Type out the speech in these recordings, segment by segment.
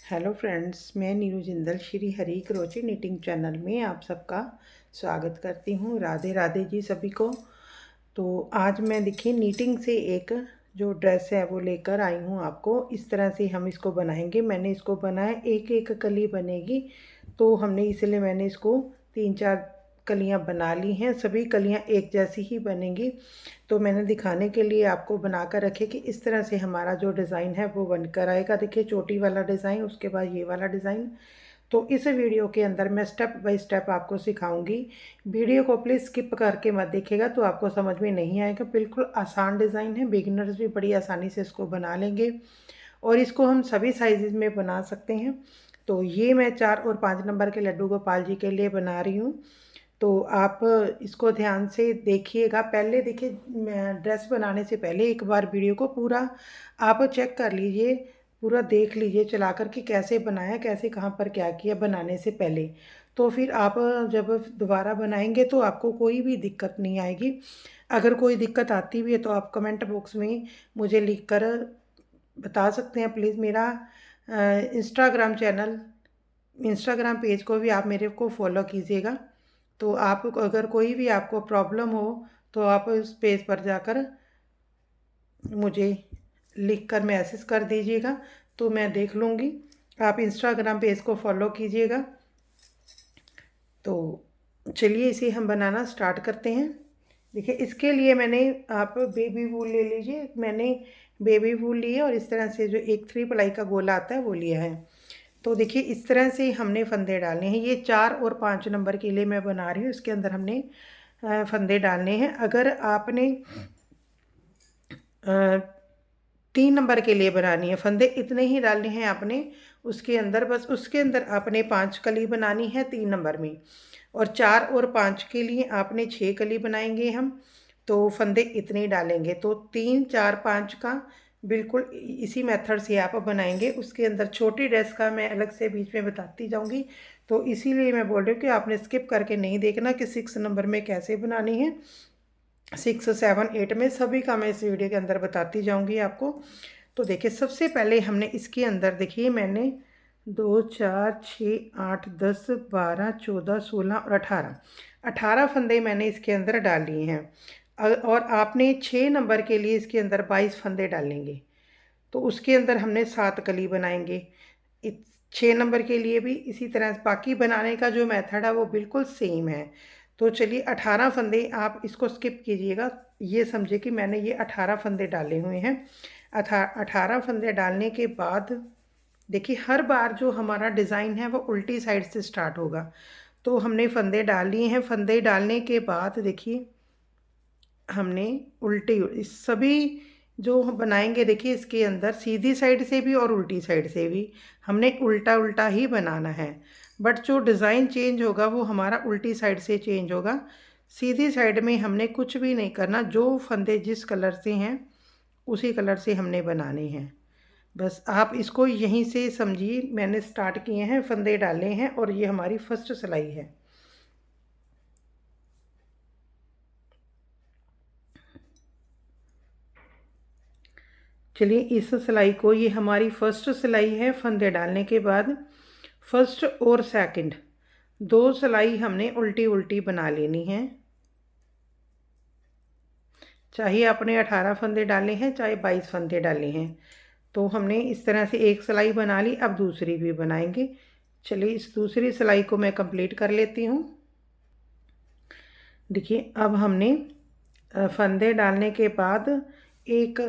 Hello friends, मैं Neeru Jindal Shri Hari Croce knitting channel में आप सबका स्वागत करती हूँ। राधे राधे जी सभी को। तो आज मैं देखिए नीटिंग से एक जो ड्रेस है वो लेकर आई हूँ आपको। इस तरह से हम इसको बनाएंगे। मैंने इसको बनाया, एक एक कली बनेगी, तो हमने इसलिए मैंने इसको 3-4 कलियाँ बना ली हैं। सभी कलियाँ एक जैसी ही बनेंगी। तो मैंने दिखाने के लिए आपको बनाकर रखे कि इस तरह से हमारा जो डिज़ाइन है वो बनकर आएगा। देखिए चोटी वाला डिज़ाइन, उसके बाद ये वाला डिज़ाइन। तो इस वीडियो के अंदर मैं स्टेप बाय स्टेप आपको सिखाऊंगी। वीडियो को प्लीज़ स्किप करके मत देखिएगा, तो आपको समझ में नहीं आएगा। बिल्कुल आसान डिज़ाइन है, बिगिनर्स भी बड़ी आसानी से इसको बना लेंगे और इसको हम सभी साइज़ में बना सकते हैं। तो ये मैं 4 और 5 नंबर के लड्डू गोपाल जी के लिए बना रही हूँ। तो आप इसको ध्यान से देखिएगा। पहले देखिए, ड्रेस बनाने से पहले एक बार वीडियो को पूरा आप चेक कर लीजिए, पूरा देख लीजिए चला कर कि कैसे बनाया, कैसे कहाँ पर क्या किया बनाने से पहले। तो फिर आप जब दोबारा बनाएंगे तो आपको कोई भी दिक्कत नहीं आएगी। अगर कोई दिक्कत आती भी है तो आप कमेंट बॉक्स में मुझे लिख कर बता सकते हैं। प्लीज़ मेरा इंस्टाग्राम चैनल, इंस्टाग्राम पेज को भी आप मेरे को फॉलो कीजिएगा। तो आप अगर कोई भी आपको प्रॉब्लम हो तो आप उस पेज पर जाकर मुझे लिख कर मैसेज कर दीजिएगा, तो मैं देख लूँगी। आप इंस्टाग्राम पेज को फॉलो कीजिएगा। तो चलिए इसे हम बनाना स्टार्ट करते हैं। देखिए इसके लिए मैंने, आप बेबी वूल ले लीजिए। मैंने बेबी वूल ली है और इस तरह से जो एक 3 प्लाई का गोला आता है वो लिया है। तो देखिए इस तरह से हमने फंदे डालने हैं। ये 4 और 5 नंबर के लिए मैं बना रही हूँ। इसके अंदर हमने फंदे डालने हैं। अगर आपने 3 नंबर के लिए बनानी है, फंदे इतने ही डालने हैं आपने उसके अंदर। बस उसके अंदर आपने 5 कली बनानी है 3 नंबर में, और 4 और 5 के लिए आपने 6 कली बनाएंगे हम। तो फंदे इतने ही डालेंगे। तो 3, 4, 5 का बिल्कुल इसी मेथड से आप बनाएंगे। उसके अंदर छोटी ड्रेस का मैं अलग से बीच में बताती जाऊंगी। तो इसीलिए मैं बोल रही हूँ कि आपने स्किप करके नहीं देखना कि 6 नंबर में कैसे बनानी है। 6, 7, 8 में सभी का मैं इस वीडियो के अंदर बताती जाऊंगी आपको। तो देखिए सबसे पहले हमने इसके अंदर, देखिए मैंने 2, 4, 6, 8, 10, 12, 14, 16 और 18 फंदे मैंने इसके अंदर डाल लिए हैं। और आपने 6 नंबर के लिए इसके अंदर 22 फंदे डालेंगे। तो उसके अंदर हमने 7 कली बनाएंगे। 6 नंबर के लिए भी इसी तरह बाकी बनाने का जो मेथड है वो बिल्कुल सेम है। तो चलिए 18 फंदे, आप इसको स्किप कीजिएगा। ये समझे कि मैंने ये 18 फंदे डाले हुए हैं। 18 फंदे डालने के बाद देखिए हर बार जो हमारा डिज़ाइन है वो उल्टी साइड से स्टार्ट होगा। तो हमने फंदे डाल लिए हैं। फंदे डालने के बाद देखिए हमने उल्टे इस सभी जो हम बनाएंगे, देखिए इसके अंदर सीधी साइड से भी और उल्टी साइड से भी हमने उल्टा उल्टा ही बनाना है। बट जो डिज़ाइन चेंज होगा वो हमारा उल्टी साइड से चेंज होगा। सीधी साइड में हमने कुछ भी नहीं करना। जो फंदे जिस कलर से हैं उसी कलर से हमने बनाने हैं। बस आप इसको यहीं से समझिए। मैंने स्टार्ट किए हैं, फंदे डाले हैं और ये हमारी फर्स्ट सिलाई है। चलिए इस सिलाई को, ये हमारी फर्स्ट सिलाई है। फंदे डालने के बाद फर्स्ट और सेकंड 2 सिलाई हमने उल्टी उल्टी बना लेनी है। चाहे आपने 18 फंदे डाले हैं चाहे 22 फंदे डाले हैं। तो हमने इस तरह से एक सिलाई बना ली। अब दूसरी भी बनाएंगे। चलिए इस दूसरी सिलाई को मैं कंप्लीट कर लेती हूँ। देखिए अब हमने फंदे डालने के बाद एक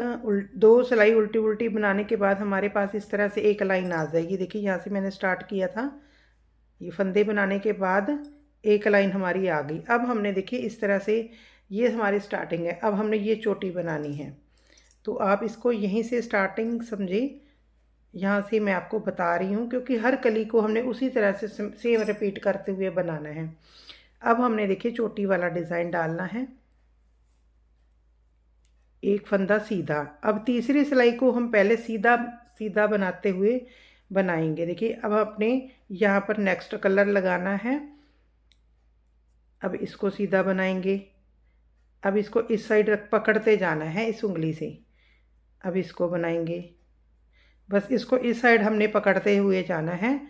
2 सिलाई उल्टी उल्टी बनाने के बाद हमारे पास इस तरह से एक लाइन आ जाएगी। देखिए यहाँ से मैंने स्टार्ट किया था, ये फंदे बनाने के बाद एक लाइन हमारी आ गई। अब हमने देखिए इस तरह से, ये हमारी स्टार्टिंग है। अब हमने ये चोटी बनानी है। तो आप इसको यहीं से स्टार्टिंग समझे। यहाँ से मैं आपको बता रही हूँ क्योंकि हर कली को हमने उसी तरह से सेम रिपीट करते हुए बनाना है। अब हमने देखिए चोटी वाला डिज़ाइन डालना है। एक फंदा सीधा। अब तीसरी सिलाई को हम पहले सीधा सीधा बनाते हुए बनाएंगे। देखिए अब अपने यहाँ पर नेक्स्ट कलर लगाना है। अब इसको सीधा बनाएंगे। अब इसको इस साइड पकड़ते जाना है इस उंगली से। अब इसको बनाएंगे। बस इसको इस साइड हमने पकड़ते हुए जाना है,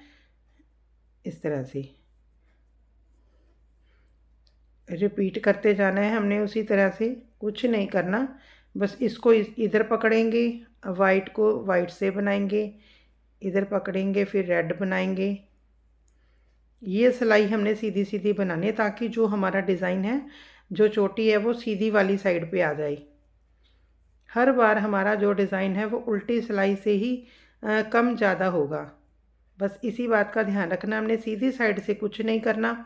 इस तरह से रिपीट करते जाना है हमने उसी तरह से, कुछ नहीं करना। बस इसको इधर पकड़ेंगे, वाइट को वाइट से बनाएंगे, इधर पकड़ेंगे, फिर रेड बनाएंगे। ये सिलाई हमने सीधी सीधी बनानी है ताकि जो हमारा डिज़ाइन है, जो चोटी है वो सीधी वाली साइड पे आ जाए। हर बार हमारा जो डिज़ाइन है वो उल्टी सिलाई से ही कम ज़्यादा होगा। बस इसी बात का ध्यान रखना, हमने सीधी साइड से कुछ नहीं करना।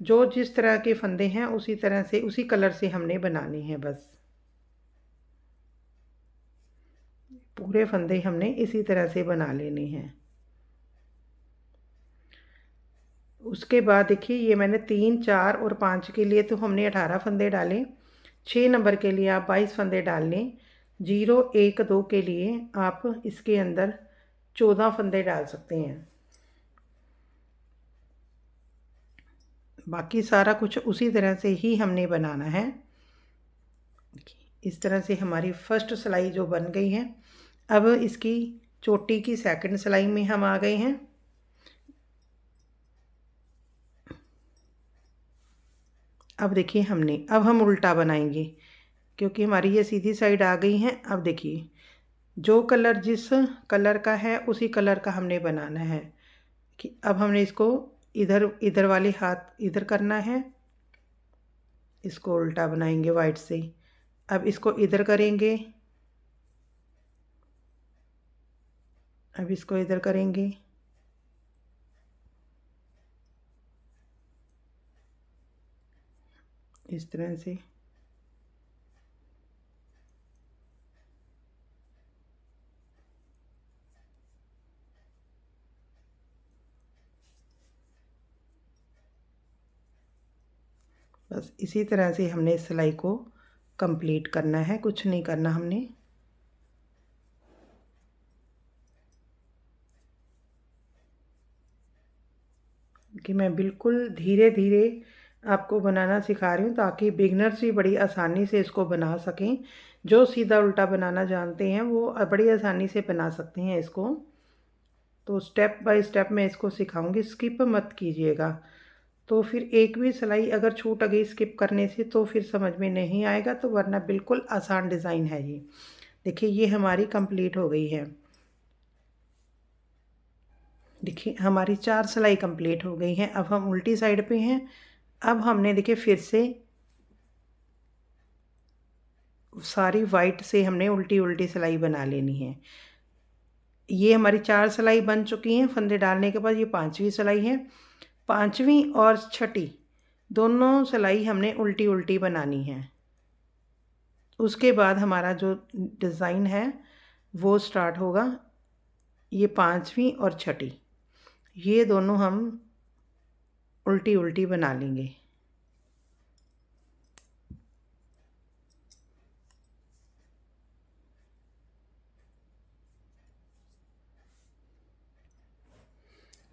जो जिस तरह के फंदे हैं उसी तरह से, उसी कलर से हमने बनाने हैं। बस पूरे फंदे हमने इसी तरह से बना लेने हैं। उसके बाद देखिए, ये मैंने 3, 4 और 5 के लिए तो हमने 18 फंदे डाले। 6 नंबर के लिए आप 22 फंदे डाल लें। 0, 1, 2 के लिए आप इसके अंदर 14 फंदे डाल सकते हैं। बाकी सारा कुछ उसी तरह से ही हमने बनाना है। इस तरह से हमारी फर्स्ट सिलाई जो बन गई है। अब इसकी चोटी की सेकंड सिलाई में हम आ गए हैं। अब देखिए अब हम उल्टा बनाएंगे, क्योंकि हमारी ये सीधी साइड आ गई है। अब देखिए, जो कलर जिस कलर का है उसी कलर का हमने बनाना है। कि अब हमने इसको इधर इधर वाले हाथ इधर करना है, इसको उल्टा बनाएंगे वाइट से। अब इसको इधर करेंगे, अब इसको इधर करेंगे, इस तरह से। बस इसी तरह से हमने इस सिलाई को कंप्लीट करना है, कुछ नहीं करना हमने। कि मैं बिल्कुल धीरे धीरे आपको बनाना सिखा रही हूँ ताकि बिगनर्स भी बड़ी आसानी से इसको बना सकें। जो सीधा उल्टा बनाना जानते हैं वो बड़ी आसानी से बना सकते हैं इसको। तो स्टेप बाय स्टेप मैं इसको सिखाऊंगी, स्किप मत कीजिएगा। तो फिर एक भी सिलाई अगर छूट गई स्किप करने से तो फिर समझ में नहीं आएगा। तो वरना बिल्कुल आसान डिज़ाइन है ये। देखिए, ये हमारी कंप्लीट हो गई है। देखिए, हमारी 4 सिलाई कंप्लीट हो गई हैं। अब हम उल्टी साइड पे हैं। अब हमने देखिए फिर से सारी वाइट से हमने उल्टी उल्टी सिलाई बना लेनी है। ये हमारी 4 सिलाई बन चुकी हैं फंदे डालने के बाद। ये 5वीं सिलाई है। 5वीं और 6ठी दोनों सिलाई हमने उल्टी उल्टी बनानी है। उसके बाद हमारा जो डिज़ाइन है वो स्टार्ट होगा। ये 5वीं और 6ठी ये दोनों हम उल्टी उल्टी बना लेंगे।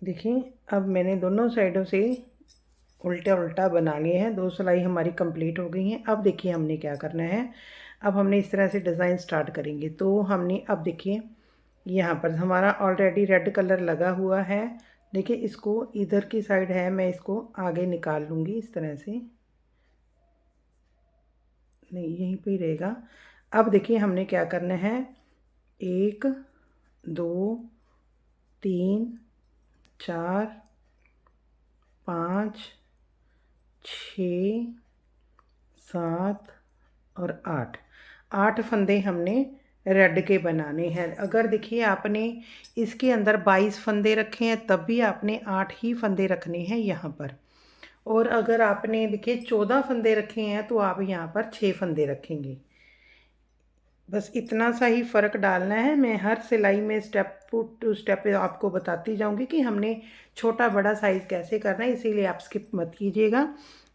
देखिए, अब मैंने दोनों साइडों से उल्टा उल्टा बना लिए हैं। 2 सिलाई हमारी कंप्लीट हो गई हैं। अब देखिए हमने क्या करना है। अब हमने इस तरह से डिज़ाइन स्टार्ट करेंगे। तो हमने अब देखिए यहाँ पर हमारा ऑलरेडी रेड कलर लगा हुआ है। देखिए, इसको इधर की साइड है, मैं इसको आगे निकाल लूँगी इस तरह से। नहीं, यहीं पे ही रहेगा। अब देखिए हमने क्या करना है। 1, 2, 3, 4, 5, 6, 7 और 8 फंदे हमने रेड के बनाने हैं। अगर देखिए आपने इसके अंदर 22 फंदे रखे हैं तब भी आपने 8 ही फंदे रखने हैं यहाँ पर। और अगर आपने देखिए 14 फंदे रखे हैं तो आप यहाँ पर 6 फंदे रखेंगे। बस इतना सा ही फ़र्क डालना है। मैं हर सिलाई में स्टेप टू स्टेप आपको बताती जाऊंगी कि हमने छोटा बड़ा साइज़ कैसे करना है, इसीलिए आप स्किप मत कीजिएगा।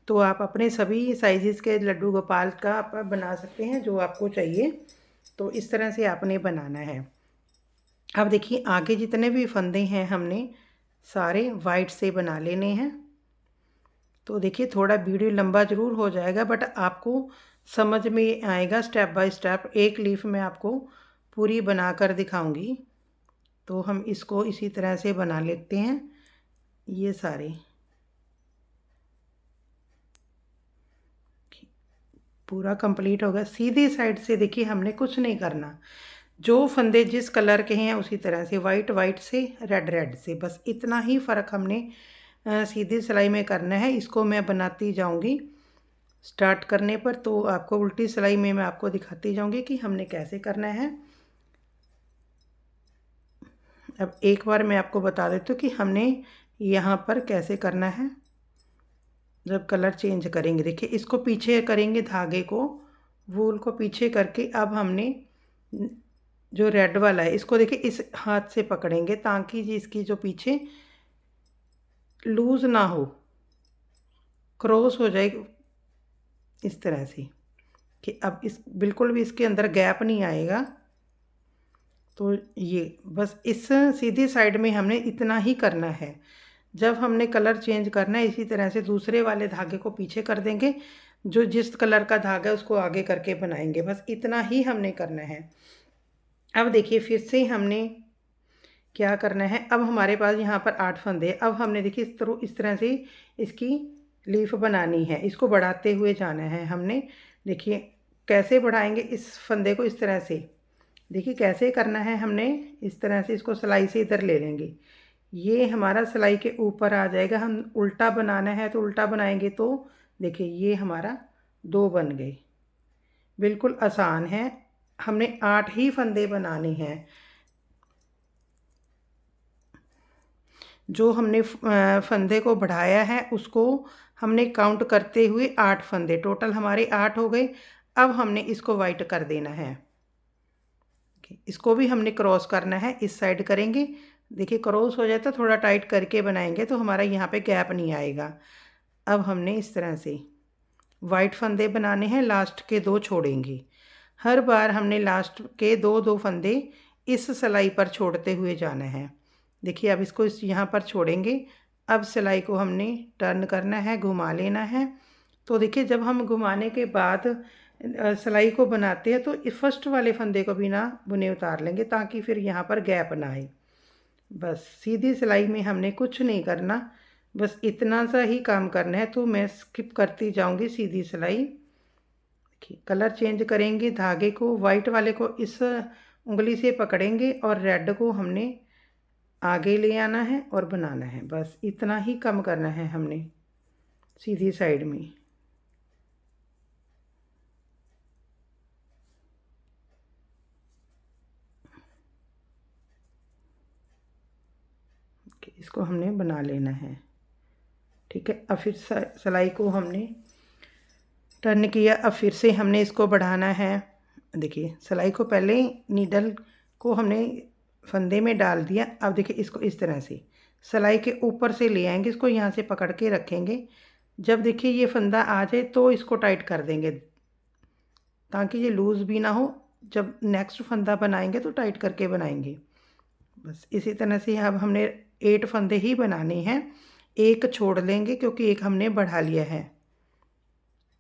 तो आप अपने सभी साइज़ के लड्डू गोपाल का आप बना सकते हैं जो आपको चाहिए। तो इस तरह से आपने बनाना है। अब देखिए, आगे जितने भी फंदे हैं हमने सारे वाइट से बना लेने हैं। तो देखिए, थोड़ा वीडियो लंबा ज़रूर हो जाएगा बट आपको समझ में आएगा स्टेप बाय स्टेप। एक लीफ मैं आपको पूरी बना कर दिखाऊंगी। तो हम इसको इसी तरह से बना लेते हैं ये सारे। पूरा कंप्लीट हो गया। सीधी साइड से देखिए हमने कुछ नहीं करना, जो फंदे जिस कलर के हैं उसी तरह से, वाइट वाइट से, रेड रेड से, बस इतना ही फ़र्क हमने सीधी सिलाई में करना है। इसको मैं बनाती जाऊंगी स्टार्ट करने पर, तो आपको उल्टी सिलाई में मैं आपको दिखाती जाऊंगी कि हमने कैसे करना है। अब एक बार मैं आपको बता देती हूँ कि हमने यहाँ पर कैसे करना है जब कलर चेंज करेंगे। देखिए इसको पीछे करेंगे, धागे को, वूल को पीछे करके अब हमने जो रेड वाला है इसको देखिए इस हाथ से पकड़ेंगे ताकि जी इसकी जो पीछे लूज़ ना हो, क्रॉस हो जाए इस तरह से कि अब इस बिल्कुल भी इसके अंदर गैप नहीं आएगा। तो ये बस इस सीधी साइड में हमने इतना ही करना है। जब हमने कलर चेंज करना है इसी तरह से दूसरे वाले धागे को पीछे कर देंगे, जो जिस कलर का धागा है उसको आगे करके बनाएंगे, बस इतना ही हमने करना है। अब देखिए फिर से हमने क्या करना है। अब हमारे पास यहाँ पर 8 फंदे। अब हमने देखिए इस तरह से इसकी लीफ बनानी है, इसको बढ़ाते हुए जाना है हमने। देखिए कैसे बढ़ाएंगे इस फंदे को, इस तरह से देखिए कैसे करना है हमने। इस तरह से इसको सिलाई से इधर ले लेंगे, ये हमारा सिलाई के ऊपर आ जाएगा। हम उल्टा बनाना है तो उल्टा बनाएंगे, तो देखिए ये हमारा 2 बन गए। बिल्कुल आसान है, हमने 8 ही फंदे बनाने हैं। जो हमने फंदे को बढ़ाया है उसको हमने काउंट करते हुए 8 फंदे, टोटल हमारे 8 हो गए। अब हमने इसको वाइट कर देना है। इसको भी हमने क्रॉस करना है, इस साइड करेंगे। देखिए क्रॉस हो जाए तो थोड़ा टाइट करके बनाएंगे तो हमारा यहाँ पे गैप नहीं आएगा। अब हमने इस तरह से वाइट फंदे बनाने हैं, लास्ट के 2 छोड़ेंगे। हर बार हमने लास्ट के 2 फंदे इस सिलाई पर छोड़ते हुए जाना है। देखिए अब इसको इस यहाँ पर छोड़ेंगे। अब सिलाई को हमने टर्न करना है, घुमा लेना है। तो देखिए जब हम घुमाने के बाद सिलाई को बनाते हैं तो फर्स्ट वाले फंदे को भी ना बुने उतार लेंगे ताकि फिर यहाँ पर गैप ना आए। बस सीधी सिलाई में हमने कुछ नहीं करना, बस इतना सा ही काम करना है। तो मैं स्किप करती जाऊँगी सीधी सिलाई। कलर चेंज करेंगे, धागे को वाइट वाले को इस उंगली से पकड़ेंगे और रेड को हमने आगे ले आना है और बनाना है। बस इतना ही कम करना है हमने सीधी साइड में। इसको हमने बना लेना है, ठीक है। अब फिर सिलाई को हमने टर्न किया। अब फिर से हमने इसको बढ़ाना है। देखिए सिलाई को पहले नीडल को हमने फंदे में डाल दिया। अब देखिए इसको इस तरह से सिलाई के ऊपर से ले आएंगे, इसको यहाँ से पकड़ के रखेंगे। जब देखिए ये फंदा आ जाए तो इसको टाइट कर देंगे ताकि ये लूज़ भी ना हो। जब नेक्स्ट फंदा बनाएंगे तो टाइट करके बनाएंगे। बस इसी तरह से अब हमने 8 फंदे ही बनाने हैं, एक छोड़ लेंगे क्योंकि एक हमने बढ़ा लिया है।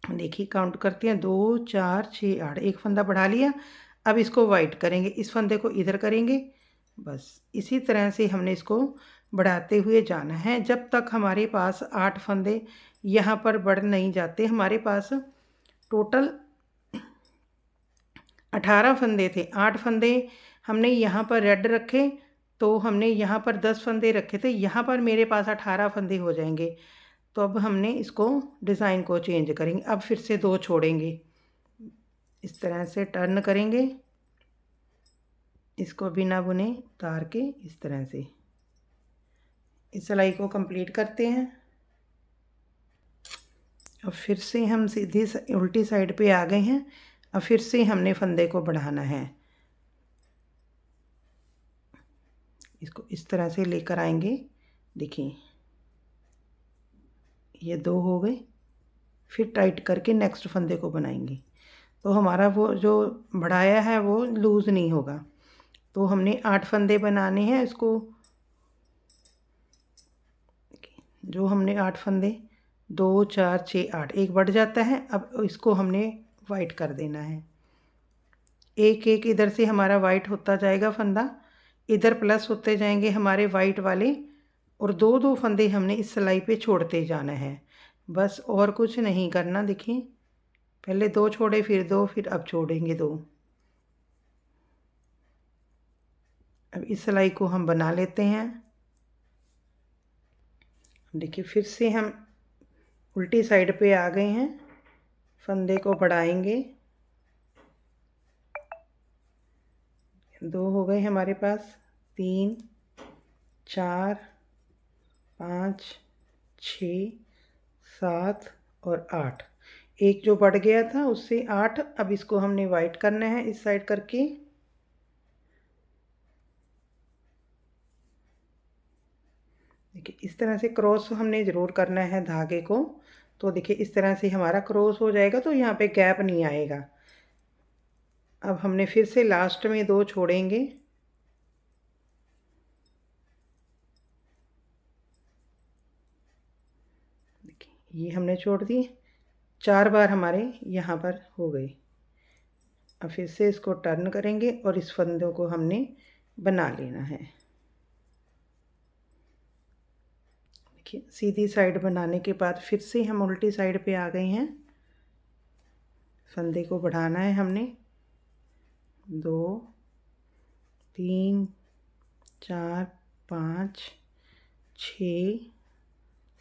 देखिए काउंट करते हैं 2 4 6 8, एक फंदा बढ़ा लिया। अब इसको वाइट करेंगे, इस फंदे को इधर करेंगे। बस इसी तरह से हमने इसको बढ़ाते हुए जाना है जब तक हमारे पास 8 फंदे यहाँ पर बढ़ नहीं जाते। हमारे पास टोटल 18 फंदे थे, 8 फंदे हमने यहाँ पर रेड रखे, तो हमने यहाँ पर 10 फंदे रखे थे, यहाँ पर मेरे पास 18 फंदे हो जाएंगे। तो अब हमने इसको डिज़ाइन को चेंज करेंगे। अब फिर से 2 छोड़ेंगे, इस तरह से टर्न करेंगे, इसको बिना बुने उतार के इस तरह से इस सिलाई को कंप्लीट करते हैं। अब फिर से हम सीधी उल्टी साइड पे आ गए हैं। अब फिर से हमने फंदे को बढ़ाना है, इसको इस तरह से लेकर आएंगे। देखिए ये 2 हो गए, फिर टाइट करके नेक्स्ट फंदे को बनाएंगे तो हमारा वो जो बढ़ाया है वो लूज़ नहीं होगा। तो हमने 8 फंदे बनाने हैं। इसको जो हमने 8 फंदे 2 4 6 8, एक बढ़ जाता है। अब इसको हमने वाइट कर देना है, एक एक इधर से हमारा वाइट होता जाएगा फंदा। इधर प्लस होते जाएंगे हमारे वाइट वाले, और दो दो फंदे हमने इस सिलाई पे छोड़ते जाना है, बस और कुछ नहीं करना। देखिए पहले दो छोड़े, फिर दो, फिर अब छोड़ेंगे दो। अब इस सिलाई को हम बना लेते हैं। देखिए फिर से हम उल्टी साइड पे आ गए हैं, फंदे को बढ़ाएंगे। दो हो गए हमारे पास, 3 4 5 6 7 और 8। एक जो बढ़ गया था उससे 8। अब इसको हमने वाइट करना है इस साइड करके। देखिए इस तरह से क्रॉस हमने ज़रूर करना है धागे को। तो देखिए इस तरह से हमारा क्रॉस हो जाएगा, तो यहाँ पे गैप नहीं आएगा। अब हमने फिर से लास्ट में दो छोड़ेंगे। देखिए ये हमने छोड़ दिए, 4 बार हमारे यहाँ पर हो गए। अब फिर से इसको टर्न करेंगे और इस फंदों को हमने बना लेना है। देखिए सीधी साइड बनाने के बाद फिर से हम उल्टी साइड पे आ गए हैं। फंदे को बढ़ाना है हमने, 2 3 4 5 6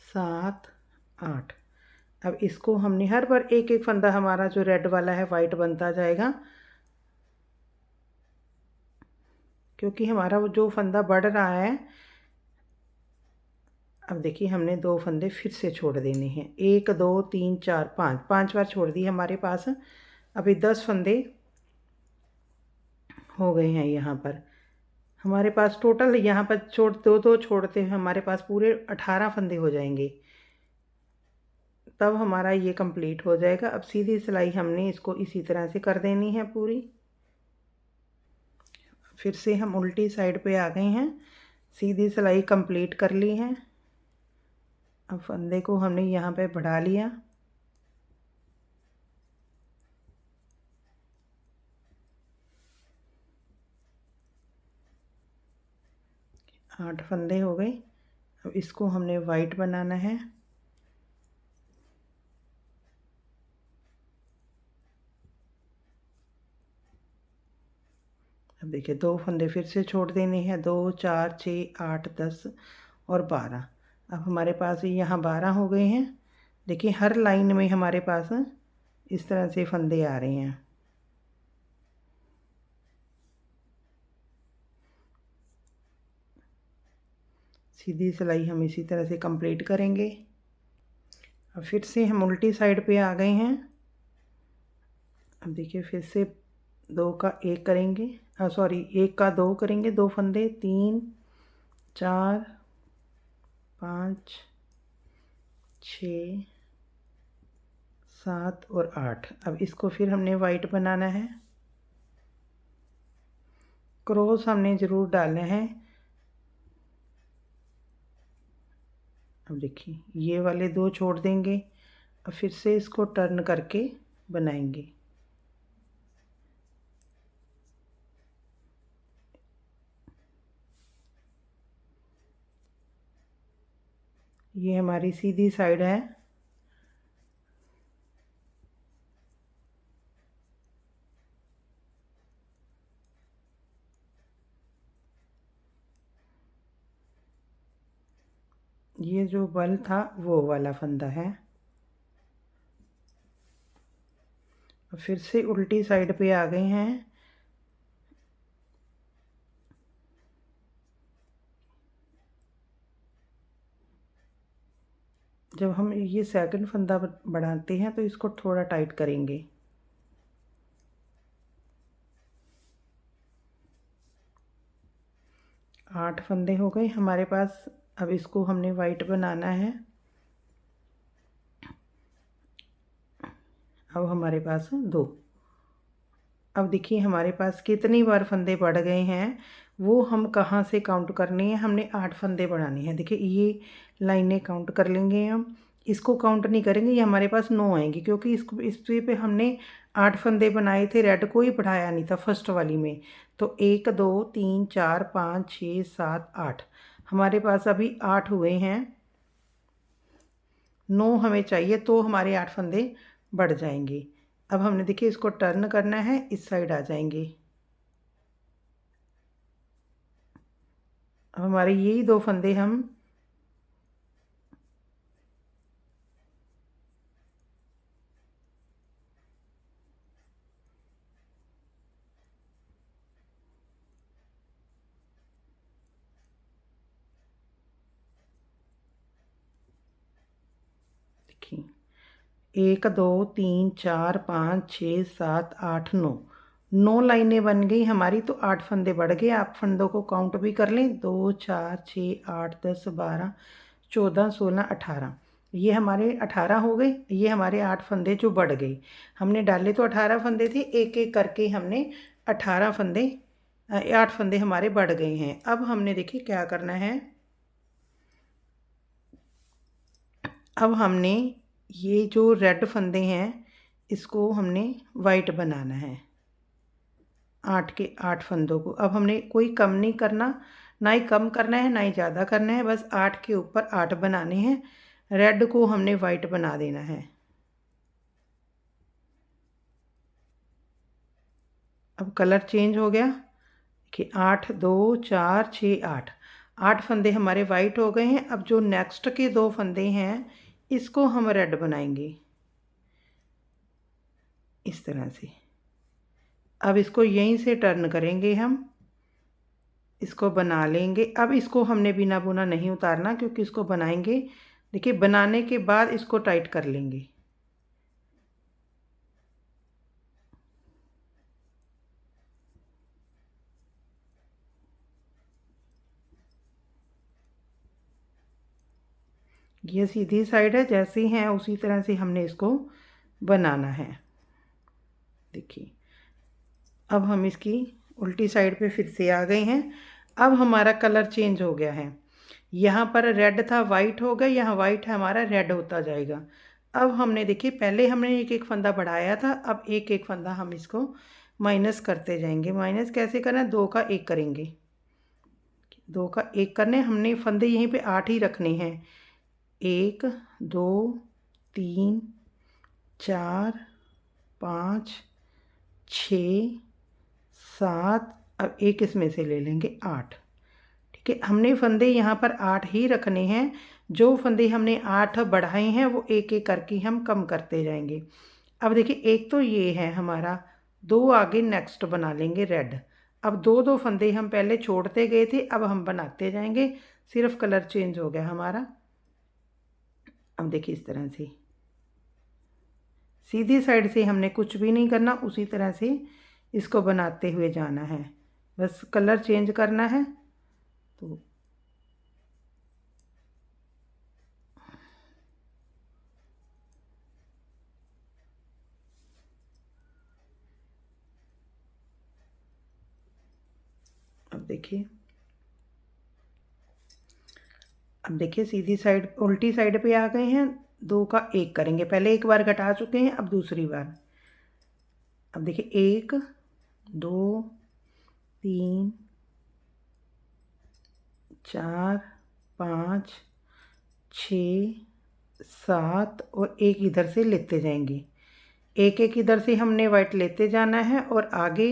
7 8। अब इसको हमने हर बार एक एक फंदा हमारा जो रेड वाला है वाइट बनता जाएगा, क्योंकि हमारा वो जो फंदा बढ़ रहा है। अब देखिए हमने दो फंदे फिर से छोड़ देने हैं, 1 2 3 4 5, 5 बार छोड़ दिए हमारे पास। अभी 10 फंदे हो गए हैं यहाँ पर हमारे पास। टोटल यहाँ पर दो दो छोड़ते हैं हमारे पास पूरे 18 फंदे हो जाएंगे, तब हमारा ये कंप्लीट हो जाएगा। अब सीधी सिलाई हमने इसको इसी तरह से कर देनी है पूरी। फिर से हम उल्टी साइड पे आ गए हैं, सीधी सिलाई कंप्लीट कर ली है। अब फंदे को हमने यहाँ पे बढ़ा लिया। आठ फंदे हो गए। अब इसको हमने वाइट बनाना है। अब देखिए दो फंदे फिर से छोड़ देने हैं, 2 4 6 8 10 और 12। अब हमारे पास यहाँ 12 हो गए हैं। देखिए हर लाइन में हमारे पास इस तरह से फंदे आ रहे हैं। सीधी सिलाई हम इसी तरह से कंप्लीट करेंगे। अब फिर से हम उल्टी साइड पे आ गए हैं। अब देखिए फिर से दो का एक करेंगे, सॉरी एक का दो करेंगे, दो फंदे, 3 4 5 6 7 और 8। अब इसको फिर हमने वाइट बनाना है। क्रॉस हमने ज़रूर डालना है। अब देखिए ये वाले दो छोड़ देंगे। अब फिर से इसको टर्न करके बनाएंगे। ये हमारी सीधी साइड है। ये जो बल था वो वाला फंदा है। और फिर से उल्टी साइड पे आ गए हैं। जब हम ये सेकंड फंदा बढ़ाते हैं तो इसको थोड़ा टाइट करेंगे। आठ फंदे हो गए हमारे पास। अब इसको हमने वाइट बनाना है। अब हमारे पास दो। अब देखिए हमारे पास कितनी बार फंदे बढ़ गए हैं, वो हम कहाँ से काउंट करने हैं। हमने 8 फंदे बढ़ाने हैं। देखिए ये लाइनें काउंट कर लेंगे हम, इसको काउंट नहीं करेंगे। ये हमारे पास 9 आएंगे, क्योंकि इसको इस पे हमने 8 फंदे बनाए थे, रेड कोई बढ़ाया नहीं था फर्स्ट वाली में। तो 1 2 3 4 5 6 7 8 हमारे पास अभी 8 हुए हैं। 9 हमें चाहिए तो हमारे 8 फंदे बढ़ जाएंगे। अब हमने देखिए इसको टर्न करना है, इस साइड आ जाएंगे। अब हमारे यही 2 फंदे हम देखिए 1 2 3 4 5 6 7 8 9 9 लाइनें बन गई हमारी। तो 8 फंदे बढ़ गए। आप फंदों को काउंट भी कर लें, 2 4 6 8 10 12 14 16 18। ये हमारे 18 हो गए। ये हमारे 8 फंदे जो बढ़ गए। हमने डाले तो 18 फंदे थे, एक एक करके हमने 18 फंदे 8 फंदे हमारे बढ़ गए हैं। अब हमने देखिए क्या करना है। अब हमने ये जो रेड फंदे हैं इसको हमने वाइट बनाना है, 8 के 8 फंदों को। अब हमने कोई कम नहीं करना, ना ही कम करना है ना ही ज़्यादा करना है, बस 8 के ऊपर 8 बनाने हैं। रेड को हमने वाइट बना देना है। अब कलर चेंज हो गया कि 8 2 4 6 8 8 फंदे हमारे वाइट हो गए हैं। अब जो नेक्स्ट के 2 फंदे हैं इसको हम रेड बनाएंगे इस तरह से। अब इसको यहीं से टर्न करेंगे, हम इसको बना लेंगे। अब इसको हमने बिना बुना नहीं उतारना क्योंकि इसको बनाएंगे। देखिए बनाने के बाद इसको टाइट कर लेंगे। ये सीधी साइड है, जैसी है उसी तरह से हमने इसको बनाना है। देखिए अब हम इसकी उल्टी साइड पे फिर से आ गए हैं। अब हमारा कलर चेंज हो गया है। यहाँ पर रेड था वाइट हो गया, यहाँ वाइट है हमारा रेड होता जाएगा। अब हमने देखिए पहले हमने एक एक फंदा बढ़ाया था, अब एक एक फंदा हम इसको माइनस करते जाएंगे। माइनस कैसे करना है, 2 का 1 करेंगे। 2 का 1 करने हमने फंदे यहीं पे 8 ही रखने हैं। 1 2 3 4 5 6 7। अब एक इसमें से ले लेंगे 8। ठीक है, हमने फंदे यहाँ पर 8 ही रखने हैं। जो फंदे हमने 8 बढ़ाए हैं वो एक एक करके हम कम करते जाएंगे। अब देखिए एक तो ये है हमारा, 2 आगे नेक्स्ट बना लेंगे रेड। अब 2 2 फंदे हम पहले छोड़ते गए थे, अब हम बनाते जाएंगे, सिर्फ कलर चेंज हो गया हमारा। अब देखिए इस तरह से सीधी साइड से हमने कुछ भी नहीं करना, उसी तरह से इसको बनाते हुए जाना है, बस कलर चेंज करना है। तो अब देखिए सीधी साइड उल्टी साइड पे आ गए हैं। 2 का 1 करेंगे, पहले एक बार घटा चुके हैं, अब दूसरी बार। अब देखिए 1 2 3 4 5 6 7 और एक इधर से लेते जाएंगे। एक एक इधर से हमने वाइट लेते जाना है और आगे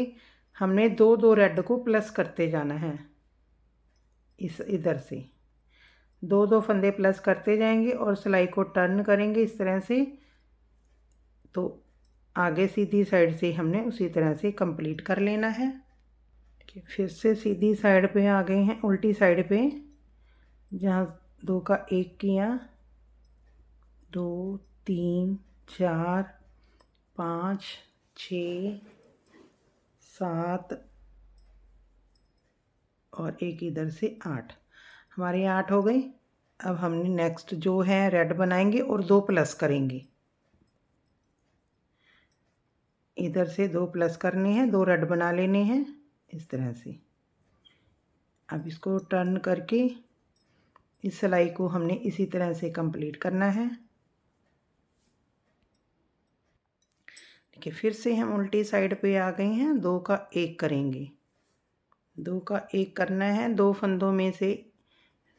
हमने 2 2 रेड को प्लस करते जाना है। इस इधर से 2 2 फंदे प्लस करते जाएंगे और सिलाई को टर्न करेंगे इस तरह से। तो आगे सीधी साइड से हमने उसी तरह से कंप्लीट कर लेना है। फिर से सीधी साइड पे आ गए हैं, उल्टी साइड पे जहाँ 2 का 1 किया, 2 3 4 5 6 7 और एक इधर से 8। हमारे 8 हो गए। अब हमने नेक्स्ट जो है रेड बनाएंगे और 2 प्लस करेंगे। इधर से 2 प्लस करने हैं, 2 रेड बना लेने हैं इस तरह से। अब इसको टर्न करके इस सिलाई को हमने इसी तरह से कंप्लीट करना है। देखिए फिर से हम उल्टी साइड पे आ गए हैं। 2 का 1 करेंगे, 2 का 1 करना है। 2 फंदों में से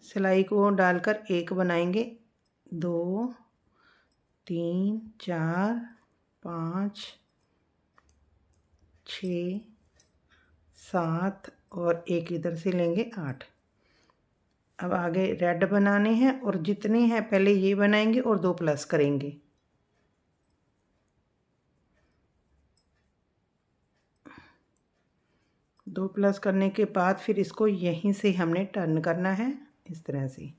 सिलाई को डालकर 1 बनाएंगे। 2 3 4 5 6 7 और 1 इधर से लेंगे 8। अब आगे रेड बनाने हैं और जितने हैं पहले ये बनाएंगे और 2 प्लस करेंगे। दो प्लस करने के बाद फिर इसको यहीं से हमने टर्न करना है इस तरह से।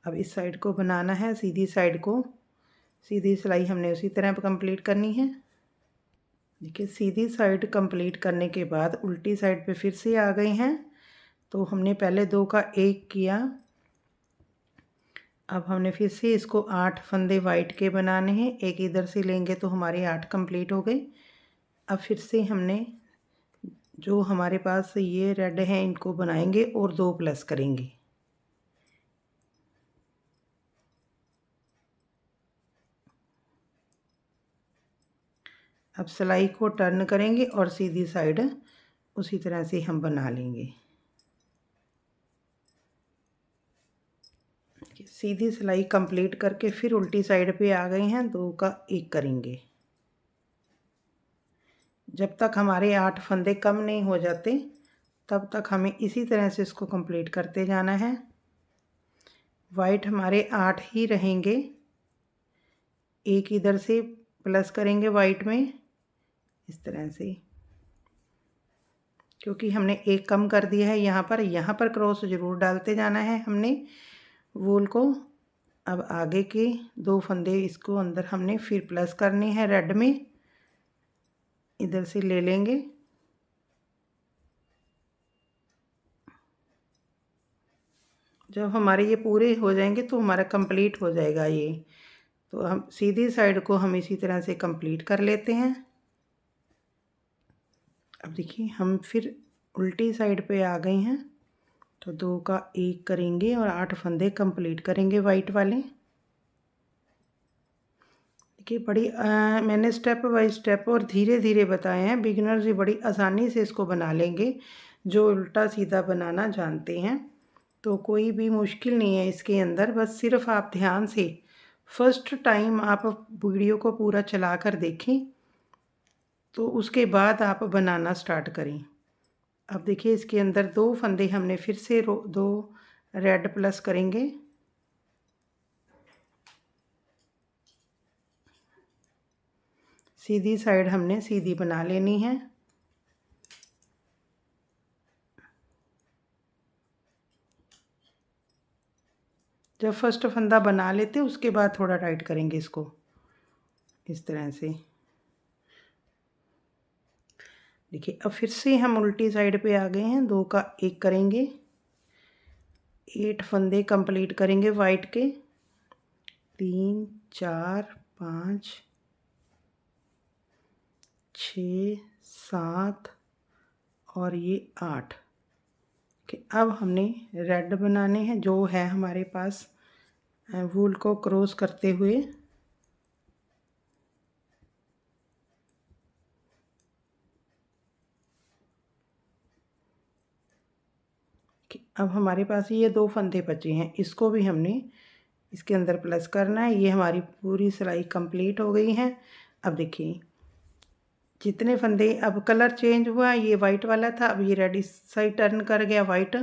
अब इस साइड को बनाना है, सीधी साइड को सीधी सिलाई हमने उसी तरह कंप्लीट करनी है। देखिए सीधी साइड कंप्लीट करने के बाद उल्टी साइड पे फिर से आ गए हैं। तो हमने पहले 2 का 1 किया। अब हमने फिर से इसको 8 फंदे वाइट के बनाने हैं। एक इधर से लेंगे तो हमारे 8 कंप्लीट हो गए। अब फिर से हमने जो हमारे पास ये रेड है इनको बनाएंगे और 2 प्लस करेंगे। अब सिलाई को टर्न करेंगे और सीधी साइड उसी तरह से हम बना लेंगे। सीधी सिलाई कंप्लीट करके फिर उल्टी साइड पे आ गए हैं। 2 का 1 करेंगे। जब तक हमारे 8 फंदे कम नहीं हो जाते तब तक हमें इसी तरह से इसको कंप्लीट करते जाना है। वाइट हमारे 8 ही रहेंगे। एक इधर से प्लस करेंगे वाइट में इस तरह से, क्योंकि हमने एक कम कर दिया है यहाँ पर क्रॉस ज़रूर डालते जाना है हमने वूल को। अब आगे के 2 फंदे इसको अंदर हमने फिर प्लस करने हैं रेड में, इधर से ले लेंगे। जब हमारे ये पूरे हो जाएंगे तो हमारा कंप्लीट हो जाएगा ये। तो हम सीधी साइड को हम इसी तरह से कंप्लीट कर लेते हैं। अब देखिए हम फिर उल्टी साइड पे आ गए हैं। तो 2 का 1 करेंगे और 8 फंदे कंप्लीट करेंगे वाइट वाले। देखिए बड़ी मैंने स्टेप बाय स्टेप और धीरे धीरे बताए हैं। बिगिनर्स भी बड़ी आसानी से इसको बना लेंगे जो उल्टा सीधा बनाना जानते हैं। तो कोई भी मुश्किल नहीं है इसके अंदर, बस सिर्फ आप ध्यान से फर्स्ट टाइम आप वीडियो को पूरा चला कर देखें तो उसके बाद आप बनाना स्टार्ट करें। अब देखिए इसके अंदर 2 फंदे हमने फिर से 2 रेड प्लस करेंगे। सीधी साइड हमने सीधी बना लेनी है। जब फर्स्ट फंदा बना लेते उसके बाद थोड़ा टाइट करेंगे इसको इस तरह से। देखिए अब फिर से हम उल्टी साइड पे आ गए हैं। 2 का 1 करेंगे, 8 फंदे कंप्लीट करेंगे वाइट के। 3 4 5 6 7 और ये 8 कि अब हमने रेड बनाने हैं जो है हमारे पास वूल को क्रॉस करते हुए। अब हमारे पास ये 2 फंदे बचे हैं, इसको भी हमने इसके अंदर प्लस करना है। ये हमारी पूरी सिलाई कंप्लीट हो गई है। अब देखिए जितने फंदे, अब कलर चेंज हुआ, ये वाइट वाला था, अब ये रेड इस साइड टर्न कर गया वाइट।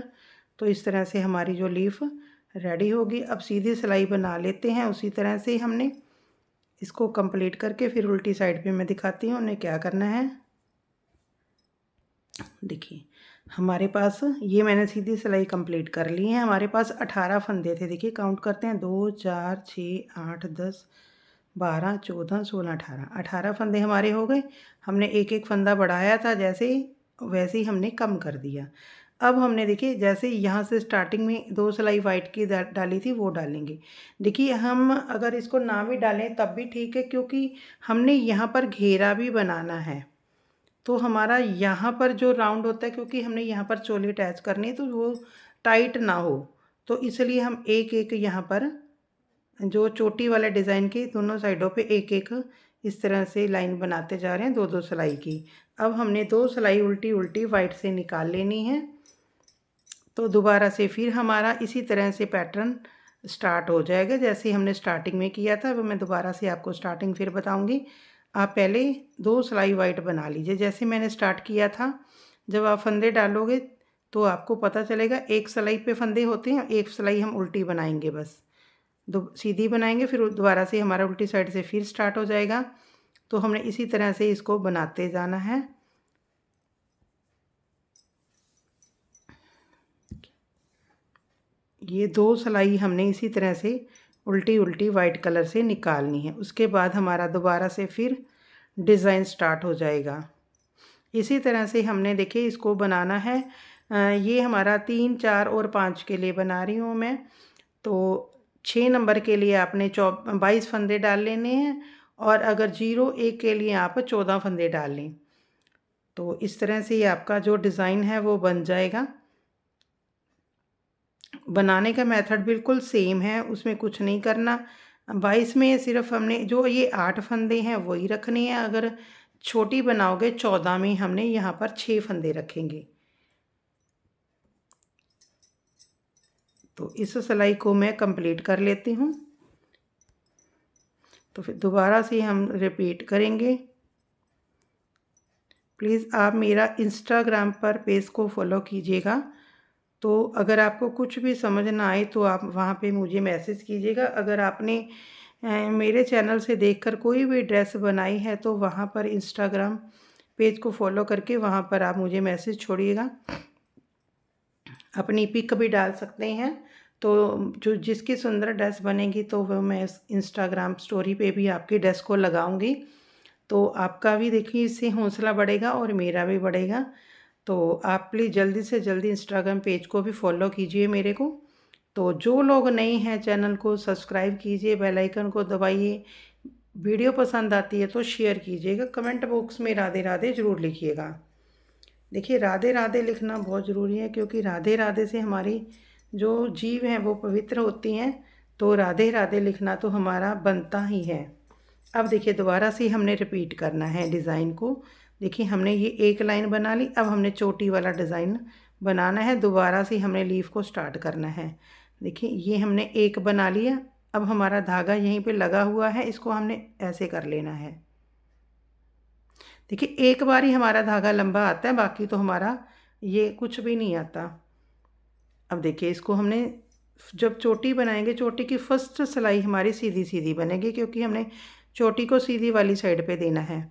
तो इस तरह से हमारी जो लीफ रेडी होगी। अब सीधी सिलाई बना लेते हैं उसी तरह से हमने इसको कंप्लीट करके फिर उल्टी साइड पे मैं दिखाती हूँ उन्हें क्या करना है। देखिए हमारे पास ये मैंने सीधी सिलाई कंप्लीट कर ली है। हमारे पास 18 फंदे थे। देखिए काउंट करते हैं 2 4 6 8 10 12 14 16 18 फंदे हमारे हो गए। हमने एक एक फंदा बढ़ाया था जैसे वैसे ही हमने कम कर दिया। अब हमने देखिए जैसे यहाँ से स्टार्टिंग में 2 सिलाई वाइट की डाली थी वो डालेंगे। देखिए हम अगर इसको ना भी डालें तब भी ठीक है, क्योंकि हमने यहाँ पर घेरा भी बनाना है। तो हमारा यहाँ पर जो राउंड होता है, क्योंकि हमने यहाँ पर चोली अटैच करनी है तो वो टाइट ना हो, तो इसलिए हम एक एक यहाँ पर जो चोटी वाले डिज़ाइन के दोनों साइडों पे एक एक इस तरह से लाइन बनाते जा रहे हैं 2-2 सिलाई की। अब हमने 2 सिलाई उल्टी उल्टी वाइट से निकाल लेनी है। तो दोबारा से फिर हमारा इसी तरह से पैटर्न स्टार्ट हो जाएगा जैसे हमने स्टार्टिंग में किया था। वो मैं दोबारा से आपको स्टार्टिंग फिर बताऊंगी। आप पहले 2 सिलाई वाइट बना लीजिए जैसे मैंने स्टार्ट किया था। जब आप फंदे डालोगे तो आपको पता चलेगा एक सिलाई पे फंदे होते हैं, एक सिलाई हम उल्टी बनाएंगे, बस दो सीधी बनाएंगे, फिर दोबारा से हमारा उल्टी साइड से फिर स्टार्ट हो जाएगा। तो हमने इसी तरह से इसको बनाते जाना है। ये 2 सिलाई हमने इसी तरह से उल्टी उल्टी वाइट कलर से निकालनी है। उसके बाद हमारा दोबारा से फिर डिज़ाइन स्टार्ट हो जाएगा। इसी तरह से हमने देखिए इसको बनाना है। ये हमारा 3, 4 और 5 के लिए बना रही हूँ मैं। तो 6 नंबर के लिए आपने 22 फंदे डाल लेने हैं और अगर 0, 1 के लिए आप 14 फंदे डाल लें। तो इस तरह से ये आपका जो डिज़ाइन है वो बन जाएगा। बनाने का मेथड बिल्कुल सेम है, उसमें कुछ नहीं करना। 22 में सिर्फ हमने जो ये 8 फंदे हैं वही रखने हैं। अगर छोटी बनाओगे 14 में हमने यहाँ पर 6 फंदे रखेंगे। तो इस सिलाई को मैं कंप्लीट कर लेती हूँ। तो फिर दोबारा से हम रिपीट करेंगे। प्लीज़ आप मेरा इंस्टाग्राम पर पेज को फॉलो कीजिएगा। तो अगर आपको कुछ भी समझ ना आए तो आप वहाँ पे मुझे मैसेज कीजिएगा। अगर आपने मेरे चैनल से देखकर कोई भी ड्रेस बनाई है तो वहाँ पर इंस्टाग्राम पेज को फॉलो करके वहाँ पर आप मुझे मैसेज छोड़िएगा। अपनी पिक भी डाल सकते हैं। तो जो जिसकी सुंदर ड्रेस बनेगी तो वो मैं इंस्टाग्राम स्टोरी पे भी आपकी ड्रेस को लगाऊंगी। तो आपका भी देखिए इससे हौसला बढ़ेगा और मेरा भी बढ़ेगा। तो आप प्लीज़ जल्दी से जल्दी इंस्टाग्राम पेज को भी फॉलो कीजिए मेरे को। तो जो लोग नए हैं चैनल को सब्सक्राइब कीजिए, बेल आइकन को दबाइए। वीडियो पसंद आती है तो शेयर कीजिएगा। कमेंट बॉक्स में राधे राधे ज़रूर लिखिएगा। देखिए राधे राधे लिखना बहुत ज़रूरी है क्योंकि राधे राधे से हमारी जो जीव हैं वो पवित्र होती हैं। तो राधे राधे लिखना तो हमारा बनता ही है। अब देखिए दोबारा से हमने रिपीट करना है डिज़ाइन को। देखिए हमने ये एक लाइन बना ली। अब हमने चोटी वाला डिज़ाइन बनाना है। दोबारा से हमने लीफ को स्टार्ट करना है। देखिए ये हमने एक बना लिया। अब हमारा धागा यहीं पे लगा हुआ है, इसको हमने ऐसे कर लेना है। देखिए एक बार ही हमारा धागा लंबा आता है, बाकी तो हमारा ये कुछ भी नहीं आता। अब देखिए इसको हमने जब चोटी बनाएंगे, चोटी की फर्स्ट सिलाई हमारी सीधी सीधी बनेगी क्योंकि हमने चोटी को सीधी वाली साइड पे देना है।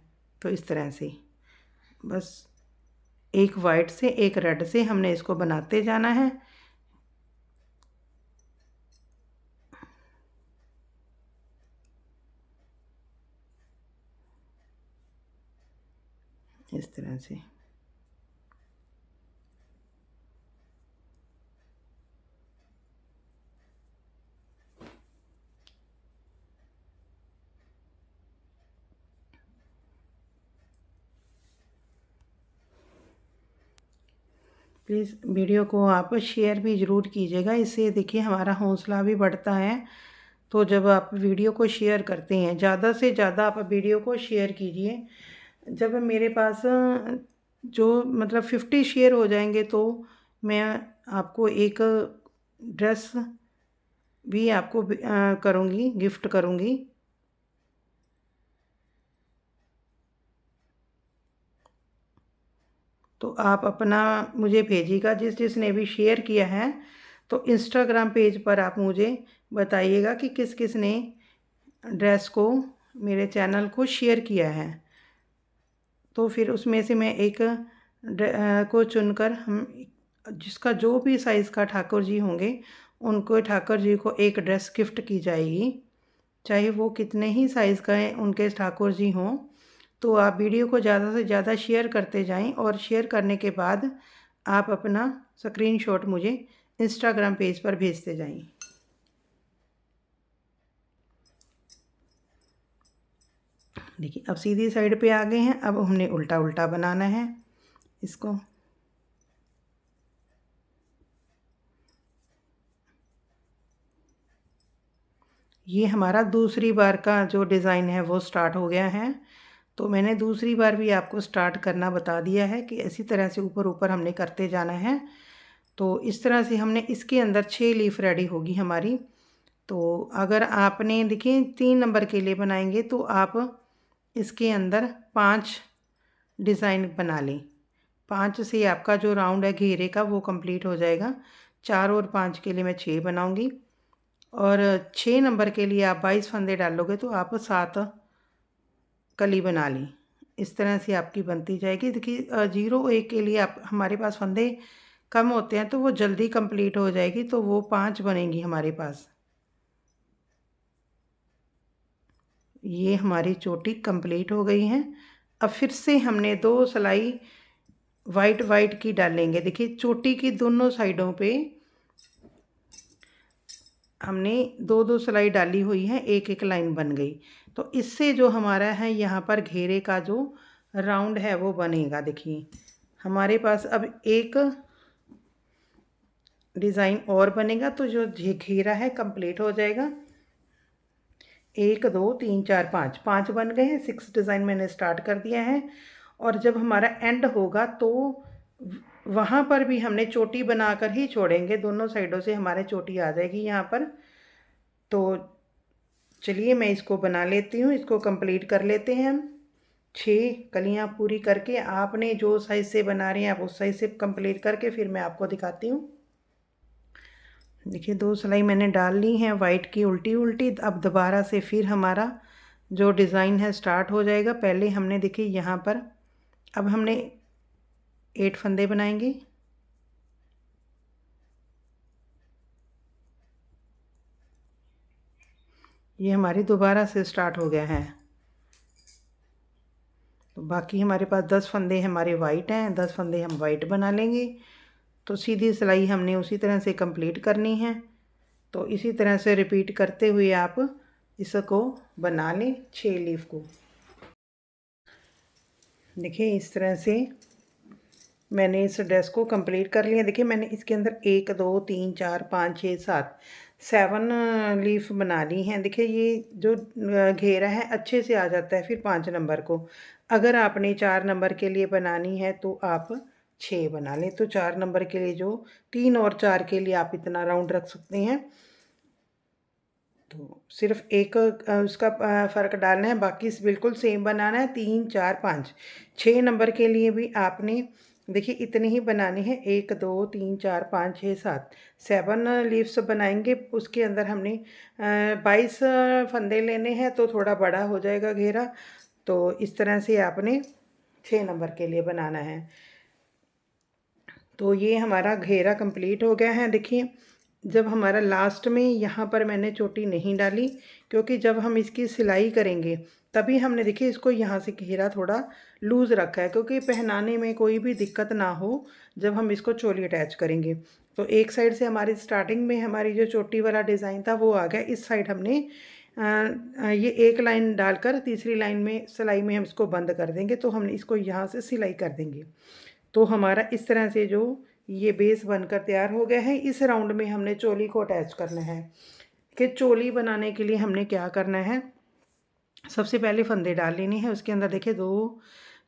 तो इस तरह से बस एक वाइट से एक रेड से हमने इसको बनाते जाना है। इस तरह से प्लीज़ वीडियो को आप शेयर भी ज़रूर कीजिएगा। इससे देखिए हमारा हौसला भी बढ़ता है। तो जब आप वीडियो को शेयर करते हैं, ज़्यादा से ज़्यादा आप वीडियो को शेयर कीजिए। जब मेरे पास जो मतलब 50 शेयर हो जाएंगे तो मैं आपको एक ड्रेस भी आपको करूँगी, गिफ्ट करूँगी। तो आप अपना मुझे भेजिएगा जिसने भी शेयर किया है। तो इंस्टाग्राम पेज पर आप मुझे बताइएगा कि किस किस ने ड्रेस को मेरे चैनल को शेयर किया है। तो फिर उसमें से मैं एक को चुनकर हम जिसका जो भी साइज़ का ठाकुर जी होंगे उनको ठाकुर जी को एक ड्रेस गिफ्ट की जाएगी। चाहे वो कितने ही साइज़ का है उनके ठाकुर जी हों। तो आप वीडियो को ज़्यादा से ज़्यादा शेयर करते जाएं और शेयर करने के बाद आप अपना स्क्रीनशॉट मुझे इंस्टाग्राम पेज पर भेजते जाएं। देखिए अब सीधी साइड पे आ गए हैं। अब हमने उल्टा उल्टा बनाना है इसको। ये हमारा दूसरी बार का जो डिज़ाइन है वो स्टार्ट हो गया है। तो मैंने दूसरी बार भी आपको स्टार्ट करना बता दिया है कि इसी तरह से ऊपर ऊपर हमने करते जाना है। तो इस तरह से हमने इसके अंदर 6 लीफ रेडी होगी हमारी। तो अगर आपने देखिए 3 नंबर के लिए बनाएंगे तो आप इसके अंदर 5 डिज़ाइन बना लें। 5 से आपका जो राउंड है घेरे का वो कंप्लीट हो जाएगा। 4 और 5 के लिए मैं 6 बनाऊंगी और 6 नंबर के लिए आप 22 फंदे डालोगे तो आप 7 कली बना ली। इस तरह से आपकी बनती जाएगी। देखिए 0 1 के लिए आप हमारे पास फंदे कम होते हैं तो वो जल्दी कंप्लीट हो जाएगी, तो वो 5 बनेंगी हमारे पास। ये हमारी चोटी कंप्लीट हो गई है। अब फिर से हमने 2 सिलाई वाइट वाइट की डालेंगे। देखिए चोटी की दोनों साइडों पे हमने 2 सिलाई डाली हुई है, एक एक लाइन बन गई। तो इससे जो हमारा है यहाँ पर घेरे का जो राउंड है वो बनेगा। देखिए हमारे पास अब एक डिज़ाइन और बनेगा तो जो घेरा है कंप्लीट हो जाएगा। 1 2 3 4 5 बन गए हैं। 6 डिज़ाइन मैंने स्टार्ट कर दिया है और जब हमारा एंड होगा तो वहाँ पर भी हमने चोटी बनाकर ही छोड़ेंगे। दोनों साइडों से हमारे चोटी आ जाएगी यहाँ पर। तो चलिए मैं इसको बना लेती हूँ, इसको कंप्लीट कर लेते हैं हम। 6 कलियाँ पूरी करके आपने जो साइज़ से बना रहे हैं आप उस साइज़ से कंप्लीट करके फिर मैं आपको दिखाती हूँ। देखिए 2 सिलाई मैंने डाल ली हैं वाइट की उल्टी उल्टी। अब दोबारा से फिर हमारा जो डिज़ाइन है स्टार्ट हो जाएगा। पहले हमने देखिए यहाँ पर अब हमने 8 फंदे बनाएंगे। ये हमारी दोबारा से स्टार्ट हो गया है। तो बाकी हमारे पास 10 फंदे हमारे वाइट हैं, 10 फंदे हम वाइट बना लेंगे। तो सीधी सिलाई हमने उसी तरह से कंप्लीट करनी है। तो इसी तरह से रिपीट करते हुए आप इसको बना लें 6 लीफ को। देखिए इस तरह से मैंने इस ड्रेस को कंप्लीट कर लिया। देखिए मैंने इसके अंदर 1 2 3 4 5 6 7 लीफ बना ली हैं। देखिए ये जो घेरा है अच्छे से आ जाता है फिर 5 नंबर को। अगर आपने 4 नंबर के लिए बनानी है तो आप 6 बना लें। तो 4 नंबर के लिए जो 3 और 4 के लिए आप इतना राउंड रख सकते हैं। तो सिर्फ एक उसका फ़र्क डालना है, बाकी बिल्कुल सेम बनाना है। 3 4 5 6 नंबर के लिए भी आपने देखिए इतनी ही बनानी है। 1 2 3 4 5 6 7 लीव्स बनाएंगे। उसके अंदर हमने 22 फंदे लेने हैं तो थोड़ा बड़ा हो जाएगा घेरा। तो इस तरह से आपने 6 नंबर के लिए बनाना है। तो ये हमारा घेरा कंप्लीट हो गया है। देखिए जब हमारा लास्ट में यहाँ पर मैंने चोटी नहीं डाली क्योंकि जब हम इसकी सिलाई करेंगे तभी हमने देखिए इसको यहाँ से घेरा थोड़ा लूज़ रखा है क्योंकि पहनाने में कोई भी दिक्कत ना हो जब हम इसको चोली अटैच करेंगे। तो एक साइड से हमारी स्टार्टिंग में हमारी जो चोटी वाला डिज़ाइन था वो आ गया। इस साइड हमने ये एक लाइन डालकर तीसरी लाइन में सिलाई में हम इसको बंद कर देंगे। तो हम इसको यहाँ से सिलाई कर देंगे। तो हमारा इस तरह से जो ये बेस बनकर तैयार हो गया है। इस राउंड में हमने चोली को अटैच करना है। कि चोली बनाने के लिए हमने क्या करना है, सबसे पहले फंदे डाल लेने हैं। उसके अंदर देखिए 2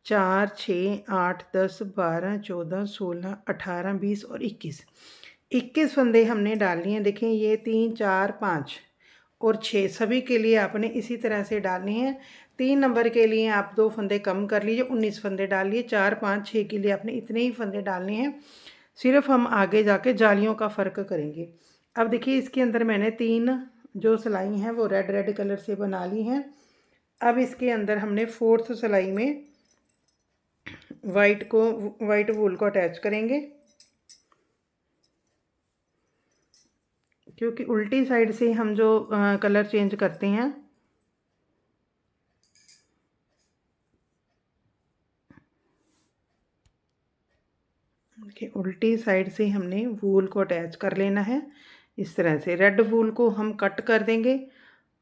4 6 8 10 12 14 16 18 20 और 21 फंदे हमने डाल लिए हैं। देखें ये 3 4 5 और 6 सभी के लिए आपने इसी तरह से डालने हैं। 3 नंबर के लिए आप 2 फंदे कम कर लीजिए, 19 फंदे डाल लिए। 4 5 6 के लिए आपने इतने ही फंदे डालने हैं। सिर्फ हम आगे जाके जालियों का फ़र्क करेंगे। अब देखिए इसके अंदर मैंने 3 जो सिलाई हैं वो रेड रेड कलर से बना ली हैं। अब इसके अंदर हमने 4th सिलाई में वाइट वूल को अटैच करेंगे क्योंकि उल्टी साइड से हम जो कलर चेंज करते हैं देखिए उल्टी साइड से हमने वूल को अटैच कर लेना है। इस तरह से रेड वूल को हम कट कर देंगे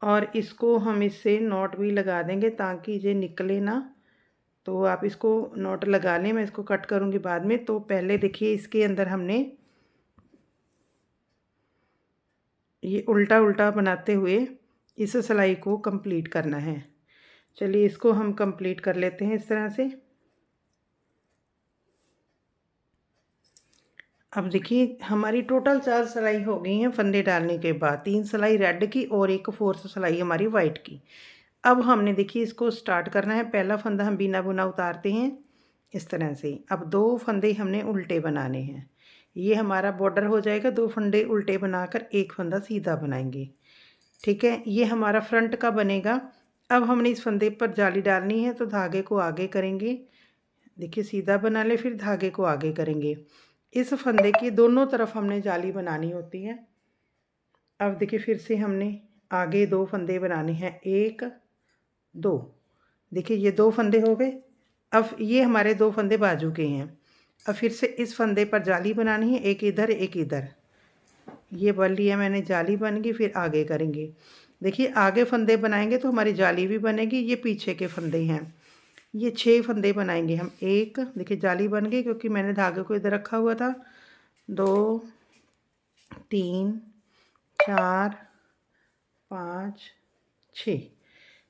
और इसको हम इससे नॉट भी लगा देंगे ताकि ये निकले ना। तो आप इसको नॉट लगा लें, मैं इसको कट करूँगी बाद में। तो पहले देखिए इसके अंदर हमने ये उल्टा उल्टा बनाते हुए इस सिलाई को कंप्लीट करना है। चलिए इसको हम कंप्लीट कर लेते हैं इस तरह से। अब देखिए हमारी टोटल 4 सिलाई हो गई हैं फंदे डालने के बाद, 3 सिलाई रेड की और एक 4th सिलाई हमारी वाइट की। अब हमने देखिए इसको स्टार्ट करना है। पहला फंदा हम बिना बुना उतारते हैं इस तरह से। अब 2 फंदे हमने उल्टे बनाने हैं। ये हमारा बॉर्डर हो जाएगा। 2 फंदे उल्टे बनाकर एक फंदा सीधा बनाएंगे, ठीक है। ये हमारा फ्रंट का बनेगा। अब हमने इस फंदे पर जाली डालनी है तो धागे को आगे करेंगे, देखिए सीधा बना ले, फिर धागे को आगे करेंगे। इस फंदे की दोनों तरफ हमने जाली बनानी होती है। अब देखिए फिर से हमने आगे 2 फंदे बनाने हैं, 1 2। देखिए ये 2 फंदे हो गए। अब ये हमारे 2 फंदे बाजू के हैं। अब फिर से इस फंदे पर जाली बनानी है, एक इधर एक इधर। ये बन लिया मैंने, जाली बन गई। फिर आगे करेंगे। देखिए आगे फंदे बनाएंगे तो हमारी जाली भी बनेगी। ये पीछे के फंदे हैं, ये 6 फंदे बनाएंगे हम। एक देखिए जाली बन गई क्योंकि मैंने धागे को इधर रखा हुआ था। 2 3 4 5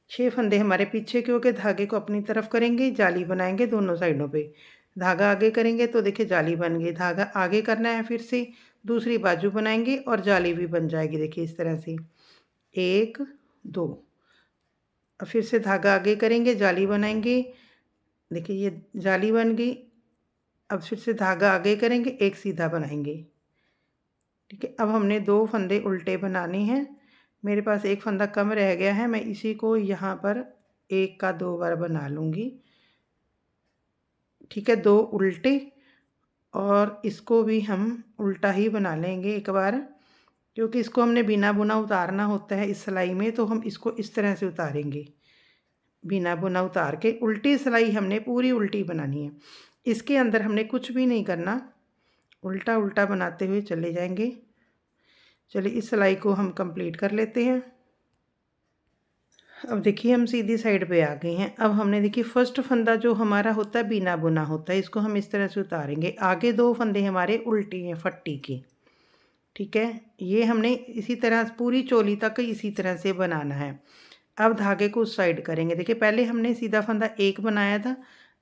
6 फंदे हमारे पीछे के हो गए। धागे को अपनी तरफ करेंगे, जाली बनाएंगे दोनों साइडों पे। धागा आगे करेंगे तो देखिए जाली बन गई। धागा आगे करना है, फिर से दूसरी बाजू बनाएंगे और जाली भी बन जाएगी। देखिए इस तरह से 1 2। अब फिर से धागा आगे करेंगे, जाली बनाएंगे। देखिए ये जाली बन गई। अब फिर से धागा आगे करेंगे, एक सीधा बनाएंगे, ठीक है। अब हमने 2 फंदे उल्टे बनाने हैं। मेरे पास एक फंदा कम रह गया है, मैं इसी को यहाँ पर 1 का 2 बार बना लूँगी, ठीक है। 2 उल्टे और इसको भी हम उल्टा ही बना लेंगे एक बार, क्योंकि इसको हमने बिना बुना उतारना होता है इस सिलाई में, तो हम इसको इस तरह से उतारेंगे। बिना बुना उतार के उल्टी सिलाई हमने पूरी उल्टी बनानी है। इसके अंदर हमने कुछ भी नहीं करना, उल्टा उल्टा बनाते हुए चले जाएंगे। चलिए इस सिलाई को हम कंप्लीट कर लेते हैं। अब देखिए हम सीधी साइड पे आ गए हैं। अब हमने देखिए फर्स्ट फंदा जो हमारा होता है बिना बुना होता है, इसको हम इस तरह से उतारेंगे। आगे 2 फंदे हमारे उल्टी हैं फट्टी के, ठीक है। ये हमने इसी तरह पूरी चोली तक इसी तरह से बनाना है। अब धागे को उस साइड करेंगे। देखिए पहले हमने सीधा फंदा 1 बनाया था,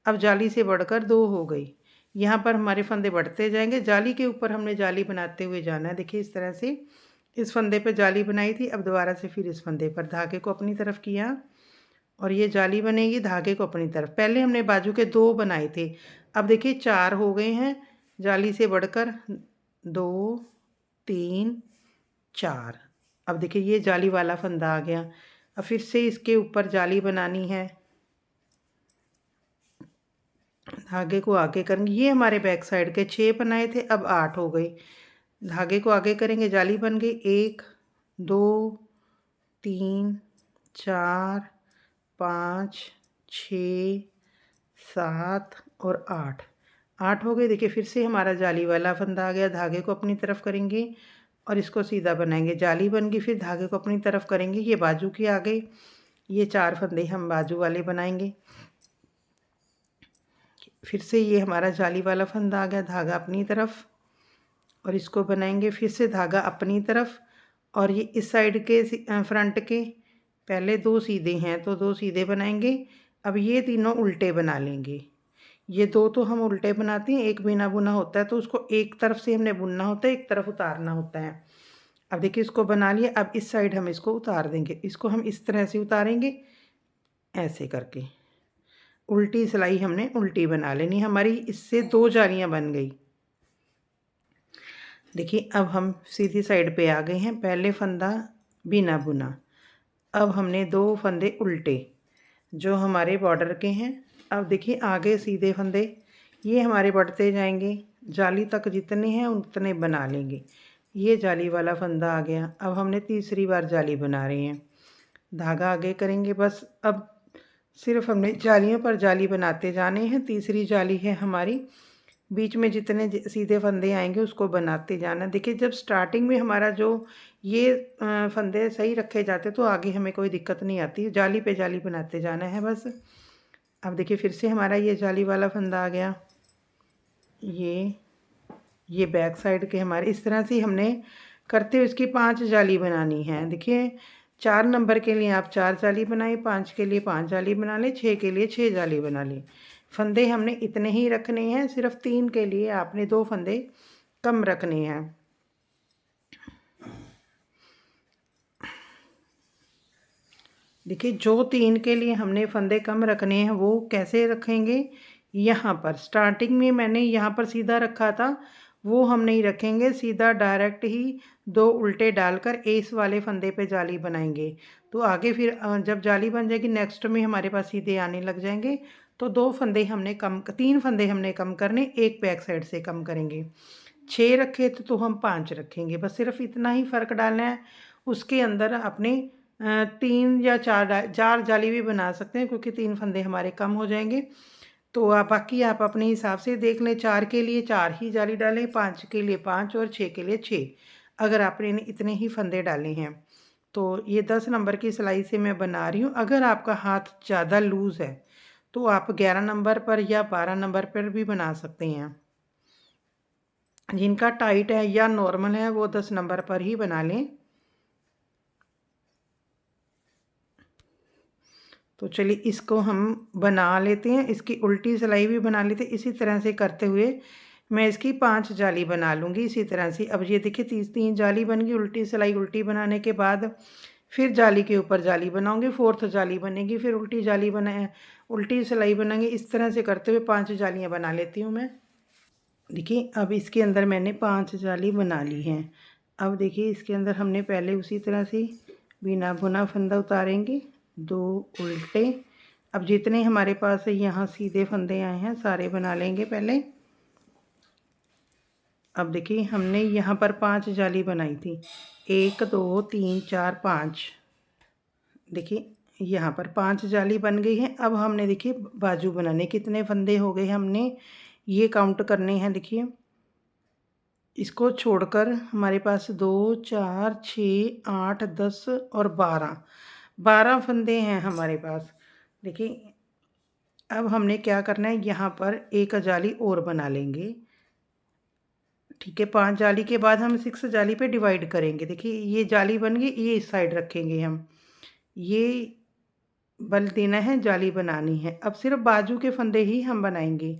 अब जाली से बढ़कर 2 हो गई। यहाँ पर हमारे फंदे बढ़ते जाएंगे, जाली के ऊपर हमने जाली बनाते हुए जाना है। देखिए इस तरह से इस फंदे पे जाली बनाई थी, अब दोबारा से फिर इस फंदे पर धागे को अपनी तरफ किया और ये जाली बनेगी, धागे को अपनी तरफ। पहले हमने बाजू के 2 बनाए थे, अब देखिए 4 हो गए हैं। जाली से बढ़कर 2 3 4। अब देखिए ये जाली वाला फंदा आ गया। अब फिर से इसके ऊपर जाली बनानी है, धागे को आगे करेंगे। ये हमारे बैक साइड के 6 बनाए थे, अब 8 हो गए। धागे को आगे करेंगे, जाली बन गई। 1 2 3 4 5 6 7 और 8 हो गए। देखिए फिर से हमारा जाली वाला फंदा आ गया। धागे को अपनी तरफ करेंगे और इसको सीधा बनाएंगे, जाली बन गई। फिर धागे को अपनी तरफ करेंगे, ये बाजू के आ गए। ये 4 फंदे हम बाजू वाले बनाएंगे। फिर से ये हमारा जाली वाला फंदा आ गया, धागा अपनी तरफ और इसको बनाएंगे। फिर से धागा अपनी तरफ और ये इस साइड के फ्रंट के पहले 2 सीधे हैं तो 2 सीधे बनाएंगे। अब ये तीनों उल्टे बना लेंगे। ये 2 तो हम उल्टे बनाते हैं, एक बिना बुना होता है, तो उसको एक तरफ से हमने बुनना होता है, एक तरफ उतारना होता है। अब देखिए इसको बना लिया। अब इस साइड हम इसको उतार देंगे। इसको हम इस तरह से उतारेंगे, ऐसे करके उल्टी सिलाई हमने उल्टी बना लेनी। हमारी इससे 2 जालियाँ बन गई। देखिए अब हम सीधी साइड पे आ गए हैं। पहले फंदा बिना बुना, अब हमने 2 फंदे उल्टे जो हमारे बॉर्डर के हैं। अब देखिए आगे सीधे फंदे ये हमारे बढ़ते जाएंगे, जाली तक जितने हैं उतने बना लेंगे। ये जाली वाला फंदा आ गया। अब हमने तीसरी बार जाली बना रहे हैं, धागा आगे करेंगे। बस अब सिर्फ हमने जालियों पर जाली बनाते जाने हैं। तीसरी जाली है हमारी, बीच में जितने सीधे फंदे आएंगे उसको बनाते जाना। देखिए जब स्टार्टिंग में हमारा जो ये फंदे सही रखे जाते तो आगे हमें कोई दिक्कत नहीं आती, जाली पे जाली बनाते जाना है बस। अब देखिए फिर से हमारा ये जाली वाला फंदा आ गया। ये बैक साइड के हमारे इस तरह से हमने करते हुए इसकी 5 जाली बनानी है। देखिए 4 नंबर के लिए आप 4 जाली बनाए, 5 के लिए 5 जाली बना लें, 6 के लिए 6 जाली बना लें। फंदे हमने इतने ही रखने हैं, सिर्फ 3 के लिए आपने 2 फंदे कम रखने हैं। देखिए जो 3 के लिए हमने फंदे कम रखने हैं वो कैसे रखेंगे, यहाँ पर स्टार्टिंग में मैंने यहाँ पर सीधा रखा था, वो हम नहीं रखेंगे, सीधा डायरेक्ट ही 2 उल्टे डालकर इस वाले फंदे पे जाली बनाएंगे। तो आगे फिर जब जाली बन जाएगी नेक्स्ट में हमारे पास सीधे आने लग जाएंगे। तो 2 फंदे हमने कम, 3 फंदे हमने कम करने, एक बैक साइड से कम करेंगे। 6 रखे तो हम 5 रखेंगे, बस सिर्फ इतना ही फ़र्क डालना है। उसके अंदर अपने 3 या 4 जाली भी बना सकते हैं, क्योंकि 3 फंदे हमारे कम हो जाएंगे। तो आप बाकी आप अपने हिसाब से देख लें, 4 के लिए 4 ही जाली डालें, 5 के लिए 5 और 6 के लिए 6, अगर आपने इतने ही फंदे डाले हैं। तो ये 10 नंबर की सिलाई से मैं बना रही हूँ। अगर आपका हाथ ज़्यादा लूज़ है तो आप 11 नंबर पर या 12 नंबर पर भी बना सकते हैं। जिनका टाइट है या नॉर्मल है वो 10 नंबर पर ही बना लें। तो चलिए इसको हम बना लेते हैं, इसकी उल्टी सिलाई भी बना लेते हैं। इसी तरह से करते हुए मैं इसकी 5 जाली बना लूँगी इसी तरह से। अब ये देखिए 3 जाली बन गई, उल्टी सिलाई उल्टी बनाने के बाद फिर जाली के ऊपर जाली बनाऊँगी, 4th जाली बनेगी, फिर उल्टी जाली बनाए, उल्टी सिलाई बनाएंगे। इस तरह से करते हुए 5 जालियाँ बना लेती हूँ मैं। देखिए अब इसके अंदर मैंने 5 जाली बना ली हैं। अब देखिए इसके अंदर हमने पहले उसी तरह से बिना बुना फंदा उतारेंगे, 2 उल्टे। अब जितने हमारे पास यहाँ सीधे फंदे आए हैं सारे बना लेंगे पहले। अब देखिए हमने यहाँ पर 5 जाली बनाई थी, 1 2 3 4 5। देखिए यहाँ पर 5 जाली बन गई है। अब हमने देखिए बाजू बनाने, कितने फंदे हो गए हमने ये काउंट करने हैं। देखिए इसको छोड़कर हमारे पास 2 4 6 8 10 और 12 फंदे हैं हमारे पास। देखिए अब हमने क्या करना है, यहाँ पर एक जाली और बना लेंगे। ठीक है, 5 जाली के बाद हम 6 जाली पे डिवाइड करेंगे। देखिए ये जाली बन गई, ये इस साइड रखेंगे हम, ये बल देना है, जाली बनानी है। अब सिर्फ बाजू के फंदे ही हम बनाएंगे,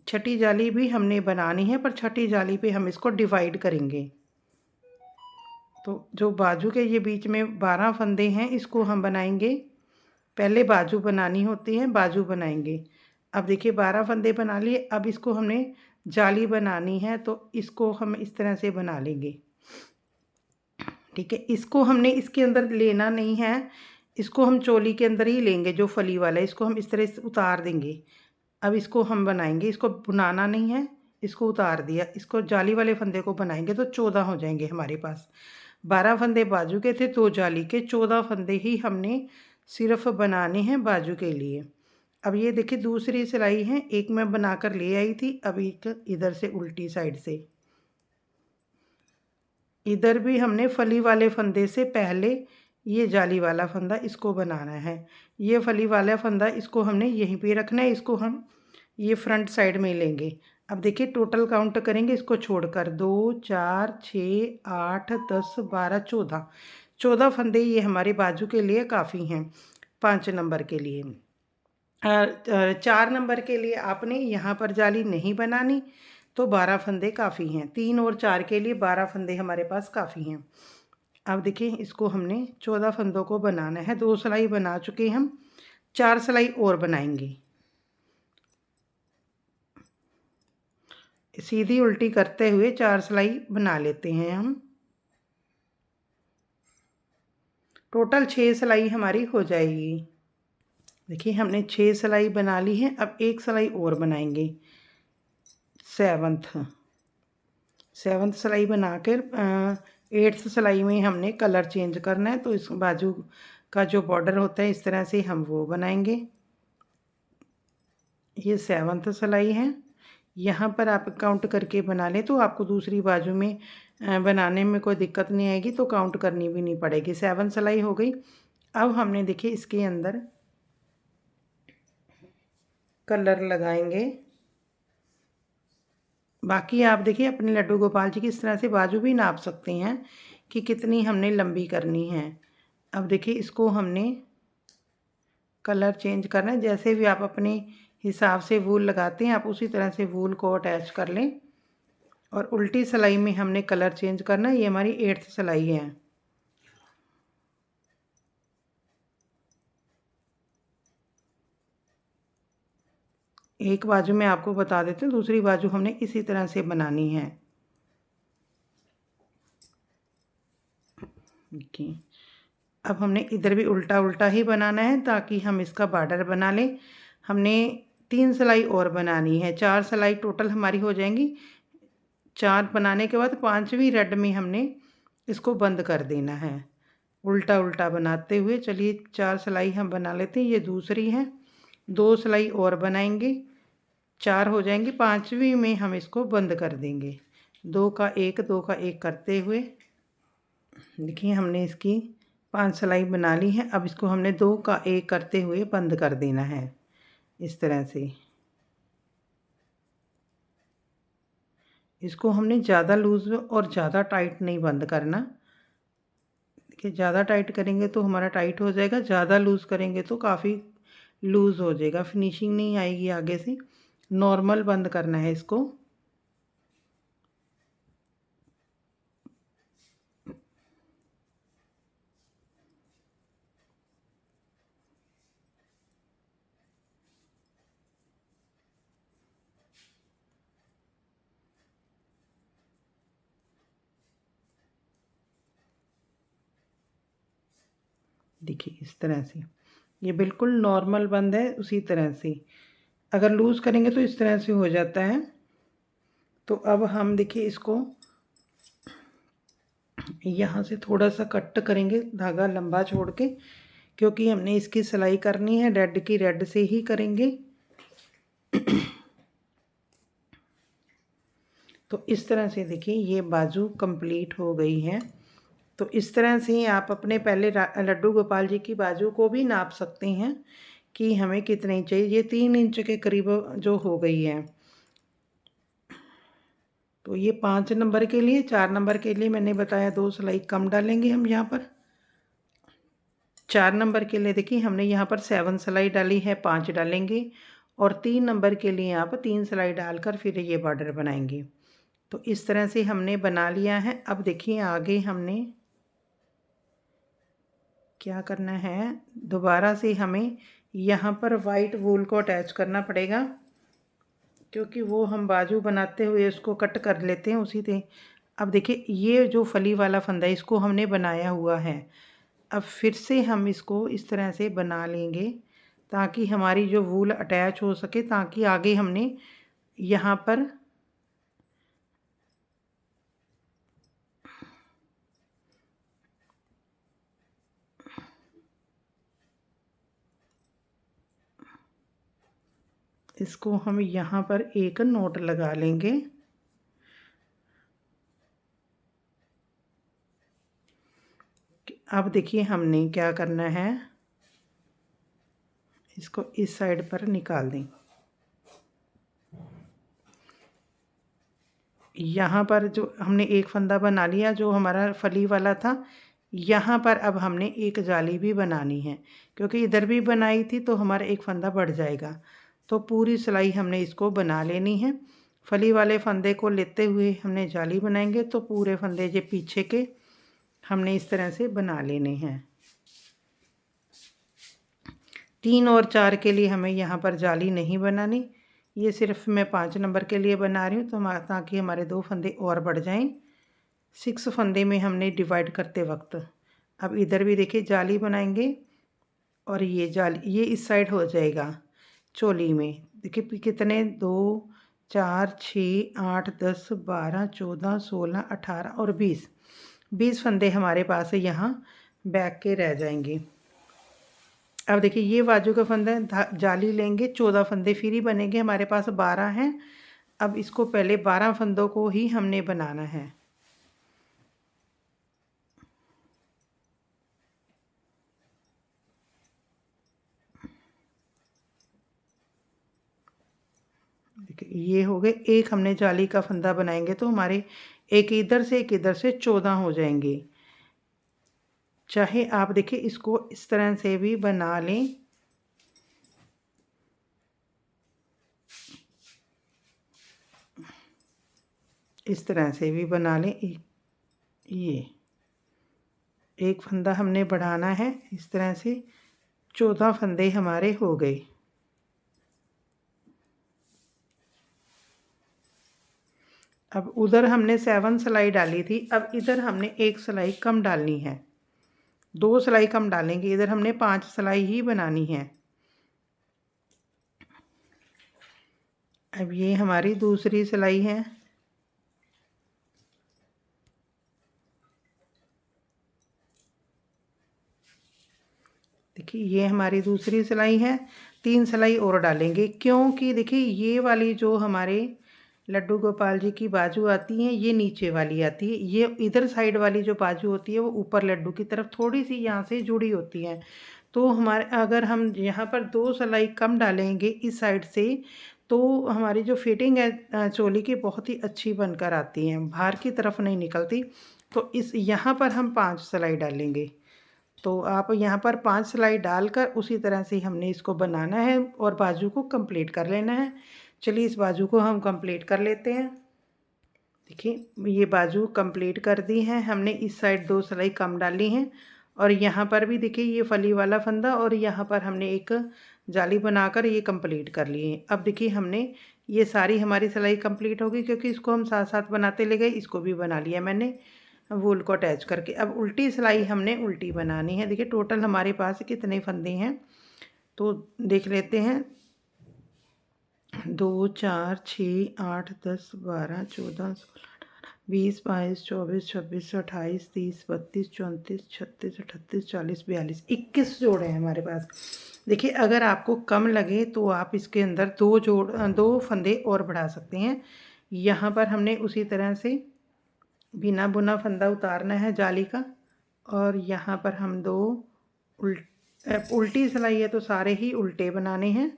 छठी जाली भी हमने बनानी है, पर छठी जाली पे हम इसको डिवाइड करेंगे। तो जो बाजू के ये बीच में 12 फंदे हैं इसको हम बनाएंगे, पहले बाजू बनानी होती है, बाजू बनाएंगे। अब देखिए 12 फंदे बना लिए। अब इसको हमने जाली बनानी है तो इसको हम इस तरह से बना लेंगे। ठीक है, इसको हमने इसके अंदर लेना नहीं है, इसको हम चोली के अंदर ही लेंगे, जो फली वाला है इसको हम इस तरह से उतार देंगे। अब इसको हम बनाएंगे, इसको बुनाना नहीं है, इसको उतार दिया, इसको जाली वाले फंदे को बनाएंगे तो 14 हो जाएंगे हमारे पास। 12 फंदे बाजू के थे, 2 जाली के, 14 फंदे ही हमने सिर्फ बनाने हैं बाजू के लिए। अब ये देखिए दूसरी सिलाई है, एक मैं बनाकर ले आई थी, अब एक इधर से उल्टी साइड से, इधर भी हमने फली वाले फंदे से पहले ये जाली वाला फंदा इसको बनाना है। ये फली वाला फंदा इसको हमने यहीं पे रखना है, इसको हम ये फ्रंट साइड में लेंगे। अब देखिए टोटल काउंट करेंगे इसको छोड़कर, 2 4 6 8 10 12 14 फंदे ये हमारे बाजू के लिए काफ़ी हैं। 5 नंबर के लिए 4 नंबर के लिए आपने यहाँ पर जाली नहीं बनानी, तो 12 फंदे काफ़ी हैं। 3 और 4 के लिए 12 फंदे हमारे पास काफ़ी हैं। अब देखिए इसको हमने 14 फंदों को बनाना है। 2 सिलाई बना चुके हम, 4 सिलाई और बनाएंगे। सीधी उल्टी करते हुए 4 सिलाई बना लेते हैं हम। टोटल 6 सिलाई हमारी हो जाएगी। देखिए हमने 6 सिलाई बना ली है। अब एक सिलाई और बनाएंगे, 7th सिलाई बनाकर 8th सिलाई में हमने कलर चेंज करना है, तो इस बाजू का जो बॉर्डर होता है इस तरह से हम वो बनाएंगे। ये 7th सिलाई है। यहाँ पर आप काउंट करके बना लें तो आपको दूसरी बाजू में बनाने में कोई दिक्कत नहीं आएगी, तो काउंट करनी भी नहीं पड़ेगी। 7 सिलाई हो गई। अब हमने देखिए इसके अंदर कलर लगाएंगे। बाकी आप देखिए अपने लड्डू गोपाल जी की इस तरह से बाजू भी नाप सकते हैं कि कितनी हमने लंबी करनी है। अब देखिए इसको हमने कलर चेंज करना है। जैसे भी आप अपने हिसाब से वूल लगाते हैं आप उसी तरह से वूल को अटैच कर लें। और उल्टी सिलाई में हमने कलर चेंज करना है। ये हमारी 8th सिलाई है। एक बाजू में आपको बता देते हैं, दूसरी बाजू हमने इसी तरह से बनानी है। देखिए अब हमने इधर भी उल्टा उल्टा ही बनाना है ताकि हम इसका बॉर्डर बना लें। हमने 3 सिलाई और बनानी है, 4 सिलाई टोटल हमारी हो जाएंगी। 4 बनाने के बाद 5वीं रेड में हमने इसको बंद कर देना है उल्टा उल्टा बनाते हुए। चलिए 4 सिलाई हम बना लेते हैं, ये दूसरी है। 2 सिलाई और बनाएंगे, 4 हो जाएंगी। 5वीं में हम इसको बंद कर देंगे। 2 का 1 2 का 1 करते हुए देखिए हमने इसकी 5 सिलाई बना ली है। अब इसको हमने 2 का 1 करते हुए बंद कर देना है इस तरह से। इसको हमने ज़्यादा लूज़ और ज़्यादा टाइट नहीं बंद करना। देखिए ज़्यादा टाइट करेंगे तो हमारा टाइट हो जाएगा, ज़्यादा लूज़ करेंगे तो काफ़ी लूज़ हो जाएगा, फिनिशिंग नहीं आएगी आगे से। नॉर्मल बंद करना है इसको। देखिए इस तरह से ये बिल्कुल नॉर्मल बंद है। उसी तरह से अगर लूज़ करेंगे तो इस तरह से हो जाता है। तो अब हम देखिए इसको यहाँ से थोड़ा सा कट करेंगे, धागा लंबा छोड़ के, क्योंकि हमने इसकी सिलाई करनी है रेड की रेड से ही करेंगे। तो इस तरह से देखिए ये बाजू कंप्लीट हो गई है। तो इस तरह से आप अपने पहले लड्डू गोपाल जी की बाजू को भी नाप सकते हैं कि हमें कितनी चाहिए। ये 3 इंच के करीब जो हो गई है। तो ये 5 नंबर के लिए, 4 नंबर के लिए मैंने बताया 2 सिलाई कम डालेंगे हम यहाँ पर। 4 नंबर के लिए देखिए हमने यहाँ पर 7 सिलाई डाली है, 5 डालेंगे। और 3 नंबर के लिए आप 3 सिलाई डालकर फिर ये बॉर्डर बनाएंगे। तो इस तरह से हमने बना लिया है। अब देखिए आगे हमने क्या करना है, दोबारा से हमें यहाँ पर वाइट वूल को अटैच करना पड़ेगा, क्योंकि वो हम बाजू बनाते हुए उसको कट कर लेते हैं उसी से। अब देखिए ये जो फली वाला फंदा है इसको हमने बनाया हुआ है। अब फिर से हम इसको इस तरह से बना लेंगे ताकि हमारी जो वूल अटैच हो सके, ताकि आगे हमने यहाँ पर इसको हम यहाँ पर एक नोट लगा लेंगे। अब देखिए हमने क्या करना है, इसको इस साइड पर निकाल दें। यहाँ पर जो हमने एक फंदा बना लिया जो हमारा फली वाला था, यहाँ पर अब हमने एक जाली भी बनानी है, क्योंकि इधर भी बनाई थी तो हमारा एक फंदा बढ़ जाएगा। तो पूरी सिलाई हमने इसको बना लेनी है। फली वाले फंदे को लेते हुए हमने जाली बनाएंगे, तो पूरे फंदे जो पीछे के हमने इस तरह से बना लेने हैं। 3 और 4 के लिए हमें यहाँ पर जाली नहीं बनानी, ये सिर्फ मैं 5 नंबर के लिए बना रही हूँ, तो ताकि हमारे 2 फंदे और बढ़ जाएं 6 फंदे में हमने डिवाइड करते वक्त। अब इधर भी देखिए जाली बनाएंगे और ये जाली ये इस साइड हो जाएगा चोली में। देखिए कितने 2 4 6 8 10 12 14 16 18 और 20 फंदे हमारे पास यहाँ बैक के रह जाएंगे। अब देखिए ये बाजू का फंदा जाली लेंगे, 14 फंदे फ्री बनेंगे, हमारे पास 12 हैं। अब इसको पहले 12 फंदों को ही हमने बनाना है। देखिए ये हो गए, एक हमने जाली का फंदा बनाएंगे तो हमारे एक इधर से 14 हो जाएंगे। चाहे आप देखिए इसको इस तरह से भी बना लें, इस तरह से भी बना लें। ये एक फंदा हमने बढ़ाना है, इस तरह से 14 फंदे हमारे हो गए। अब उधर हमने 7 सिलाई डाली थी, अब इधर हमने 1 सिलाई कम डालनी है, 2 सिलाई कम डालेंगे। इधर हमने 5 सिलाई ही बनानी है। अब ये हमारी दूसरी सिलाई है। देखिए ये हमारी दूसरी सिलाई है। 3 सिलाई और डालेंगे, क्योंकि देखिए ये वाली जो हमारे लड्डू गोपाल जी की बाजू आती हैं, ये नीचे वाली आती है। ये इधर साइड वाली जो बाजू होती है वो ऊपर लड्डू की तरफ थोड़ी सी यहाँ से जुड़ी होती है। तो हमारे अगर हम यहाँ पर 2 सिलाई कम डालेंगे इस साइड से, तो हमारी जो फिटिंग है चोली की बहुत ही अच्छी बनकर आती है, बाहर की तरफ नहीं निकलती। तो इस यहाँ पर हम 5 सिलाई डालेंगे। तो आप यहाँ पर 5 सिलाई डालकर उसी तरह से हमने इसको बनाना है और बाजू को कंप्लीट कर लेना है। चलिए इस बाजू को हम कंप्लीट कर लेते हैं। देखिए ये बाजू कंप्लीट कर दी है हमने, इस साइड 2 सिलाई कम डाली हैं और यहाँ पर भी देखिए ये फली वाला फंदा और यहाँ पर हमने एक जाली बनाकर ये कंप्लीट कर लिए। अब देखिए हमने ये सारी हमारी सिलाई कंप्लीट होगी, क्योंकि इसको हम साथ साथ बनाते ले गए। इसको भी बना लिया मैंने वूल को अटैच करके। अब उल्टी सिलाई हमने उल्टी बनानी है। देखिए टोटल हमारे पास कितने फंदे हैं तो देख लेते हैं। 2 4 6 8 10 12 14 16 20 22 24 26 28 30 32 34 36 38 40 42 21 जोड़े हैं हमारे पास। देखिए अगर आपको कम लगे तो आप इसके अंदर 2 फंदे और बढ़ा सकते हैं। यहाँ पर हमने उसी तरह से बिना बुना फंदा उतारना है जाली का, और यहाँ पर हम 2 उल्टी सिलाई है तो सारे ही उल्टे बनाने हैं।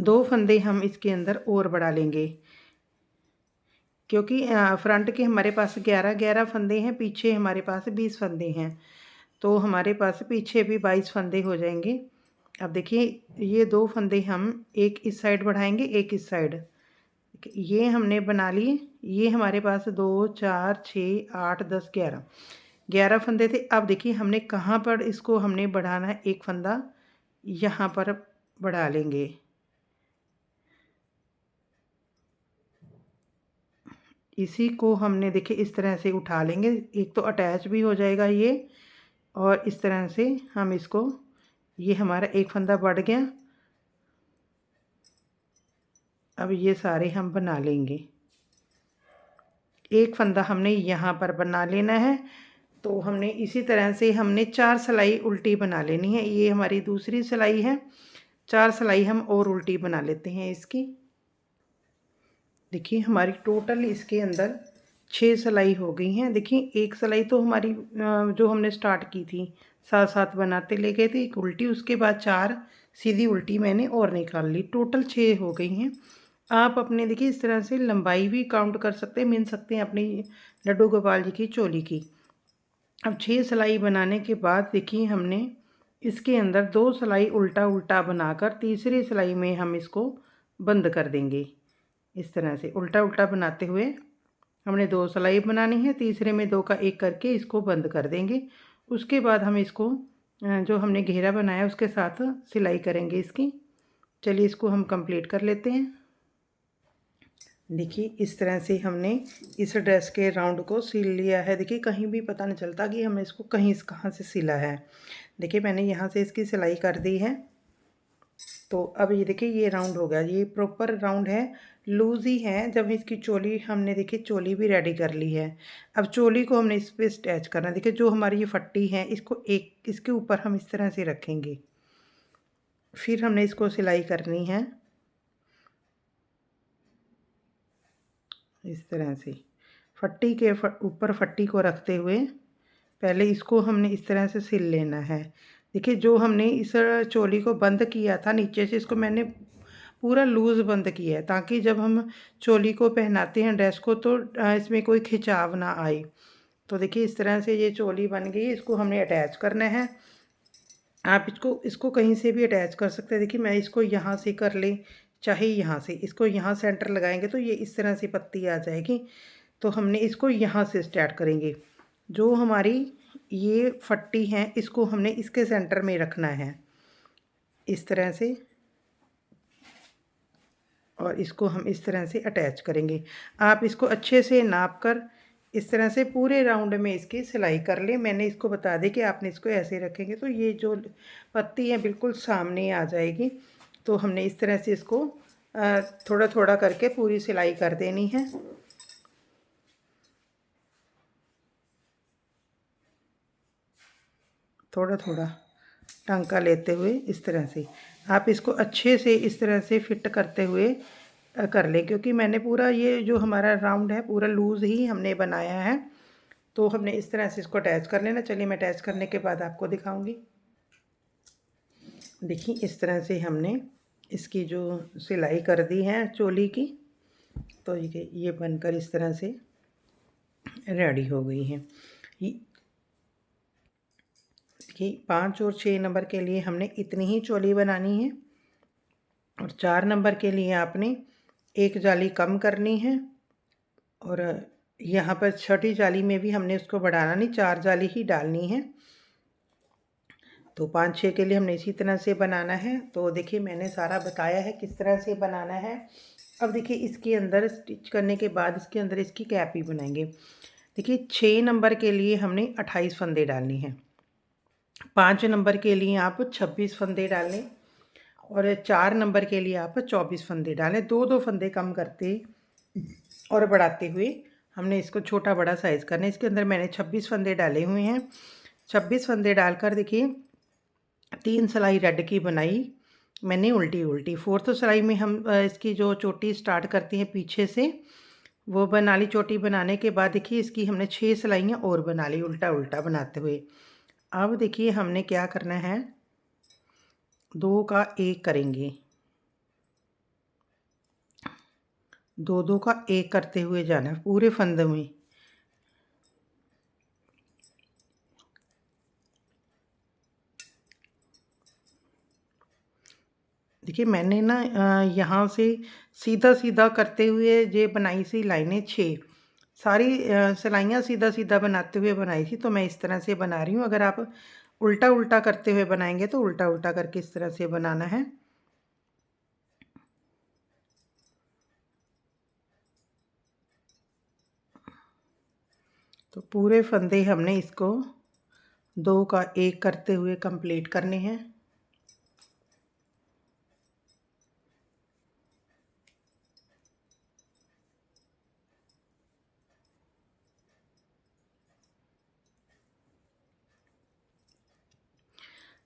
2 फंदे हम इसके अंदर और बढ़ा लेंगे, क्योंकि फ्रंट के हमारे पास 11 फंदे हैं, पीछे हमारे पास 20 फंदे हैं, तो हमारे पास पीछे भी 22 फंदे हो जाएंगे। अब देखिए ये 2 फंदे हम एक इस साइड बढ़ाएंगे, एक इस साइड, ये हमने बना लिए। ये हमारे पास 2 4 6 8 10 11 फंदे थे। अब देखिए हमने कहाँ पर इसको हमने बढ़ाना है, एक फंदा यहाँ पर बढ़ा लेंगे। इसी को हमने देखिए इस तरह से उठा लेंगे, एक तो अटैच भी हो जाएगा ये, और इस तरह से हम इसको, ये हमारा एक फंदा बढ़ गया। अब ये सारे हम बना लेंगे। एक फंदा हमने यहाँ पर बना लेना है। तो हमने इसी तरह से हमने 4 सिलाई उल्टी बना लेनी है। ये हमारी दूसरी सिलाई है, 4 सिलाई हम और उल्टी बना लेते हैं इसकी। देखिए हमारी टोटल इसके अंदर 6 सिलाई हो गई हैं। देखिए एक सिलाई तो हमारी जो हमने स्टार्ट की थी साथ साथ बनाते ले गए थे, एक उल्टी, उसके बाद 4 सीधी उल्टी मैंने और निकाल ली, टोटल 6 हो गई हैं। आप अपने देखिए इस तरह से लंबाई भी काउंट कर सकते हैं, मिल सकते हैं अपनी लड्डू गोपाल जी की चोली की। अब 6 सिलाई बनाने के बाद देखिए हमने इसके अंदर 2 सिलाई उल्टा उल्टा बनाकर तीसरी सिलाई में हम इसको बंद कर देंगे। इस तरह से उल्टा उल्टा बनाते हुए हमने 2 सिलाई बनानी है, तीसरे में 2 का 1 करके इसको बंद कर देंगे। उसके बाद हम इसको जो हमने घेरा बनाया उसके साथ सिलाई करेंगे इसकी। चलिए इसको हम कंप्लीट कर लेते हैं। देखिए इस तरह से हमने इस ड्रेस के राउंड को सिल लिया है। देखिए कहीं भी पता नहीं चलता कि हमने इसको कहाँ से सिला है। देखिए मैंने यहाँ से इसकी सिलाई कर दी है। तो अब ये देखिए ये राउंड हो गया, ये प्रॉपर राउंड है, लूज़ ही है। जब इसकी चोली हमने देखिए चोली भी रेडी कर ली है। अब चोली को हमने इस पर अटैच करना है। देखिए जो हमारी ये फट्टी है इसको एक इसके ऊपर हम इस तरह से रखेंगे, फिर हमने इसको सिलाई करनी है इस तरह से। फट्टी के ऊपर फट्टी को रखते हुए पहले इसको हमने इस तरह से सिल लेना है। देखिए जो हमने इस चोली को बंद किया था नीचे से, इसको मैंने पूरा लूज़ बंद किया है, ताकि जब हम चोली को पहनाते हैं ड्रेस को तो इसमें कोई खिंचाव ना आए। तो देखिए इस तरह से ये चोली बन गई। इसको हमने अटैच करना है। आप इसको कहीं से भी अटैच कर सकते हैं। देखिए मैं इसको यहाँ से कर ले, चाहे यहाँ से, इसको यहाँ सेंटर लगाएंगे तो ये इस तरह से पत्ती आ जाएगी। तो हमने इसको यहाँ से स्टार्ट करेंगे। जो हमारी ये फट्टी है इसको हमने इसके सेंटर में रखना है इस तरह से, और इसको हम इस तरह से अटैच करेंगे। आप इसको अच्छे से नाप कर इस तरह से पूरे राउंड में इसकी सिलाई कर लें। मैंने इसको बता दी कि आपने इसको ऐसे रखेंगे तो ये जो पत्ती है बिल्कुल सामने आ जाएगी। तो हमने इस तरह से इसको थोड़ा थोड़ा करके पूरी सिलाई कर देनी है। थोड़ा थोड़ा टांका लेते हुए इस तरह से आप इसको अच्छे से इस तरह से फिट करते हुए कर लें, क्योंकि मैंने पूरा ये जो हमारा राउंड है पूरा लूज़ ही हमने बनाया है। तो हमने इस तरह से इसको अटैच कर लेना। चलिए मैं अटैच करने के बाद आपको दिखाऊंगी। देखिए इस तरह से हमने इसकी जो सिलाई कर दी है चोली की, तो ये बनकर इस तरह से रेडी हो गई है। देखिए 5 और 6 नंबर के लिए हमने इतनी ही चोली बनानी है, और 4 नंबर के लिए आपने एक जाली कम करनी है, और यहाँ पर छठी जाली में भी हमने उसको बढ़ाना नहीं, 4 जाली ही डालनी है। तो 5-6 के लिए हमने इसी तरह से बनाना है। तो देखिए मैंने सारा बताया है किस तरह से बनाना है। अब देखिए इसके अंदर स्टिच करने के बाद इसके अंदर इसकी कैप ही बनाएंगे। देखिए 6 नंबर के लिए हमने 28 फंदे डालनी है, 5 नंबर के लिए आप 26 फंदे डालें, और 4 नंबर के लिए आप 24 फंदे डालें। 2-2 फंदे कम करते और बढ़ाते हुए हमने इसको छोटा बड़ा साइज़ करना है। इसके अंदर मैंने 26 फंदे डाले हुए हैं। 26 फंदे डालकर देखिए 3 सिलाई रेड की बनाई मैंने उल्टी उल्टी। 4th सिलाई में हम इसकी जो चोटी स्टार्ट करती हैं पीछे से वो बना ली। चोटी बनाने के बाद देखिए इसकी हमने 6 सिलाइयाँ और बना ली उल्टा उल्टा बनाते हुए। अब देखिए हमने क्या करना है, 2 का 1 करेंगे, 2-2 का 1 करते हुए जाना है पूरे फंदे में। देखिए मैंने ना यहाँ से सीधा सीधा करते हुए ये बनाई सी लाइनें 6 सारी सिलाइयाँ सीधा सीधा बनाते हुए बनाई थी। तो मैं इस तरह से बना रही हूँ। अगर आप उल्टा उल्टा करते हुए बनाएंगे तो उल्टा उल्टा करके इस तरह से बनाना है। तो पूरे फंदे हमने इसको 2 का 1 करते हुए कंप्लीट करने हैं।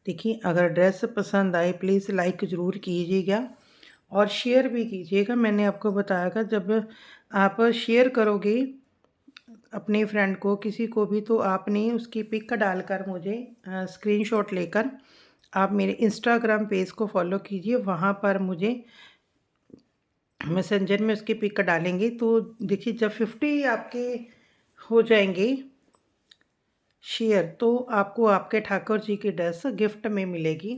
देखिए अगर ड्रेस पसंद आए प्लीज़ लाइक ज़रूर कीजिएगा और शेयर भी कीजिएगा। मैंने आपको बताया था जब आप शेयर करोगे अपने फ्रेंड को किसी को भी, तो आपने उसकी पिक डालकर मुझे स्क्रीनशॉट लेकर आप मेरे इंस्टाग्राम पेज को फॉलो कीजिए। वहाँ पर मुझे मैसेंजर में उसकी पिक डालेंगे। तो देखिए जब 50 आपके हो जाएंगे शेयर तो आपको आपके ठाकुर जी की ड्रेस गिफ्ट में मिलेगी।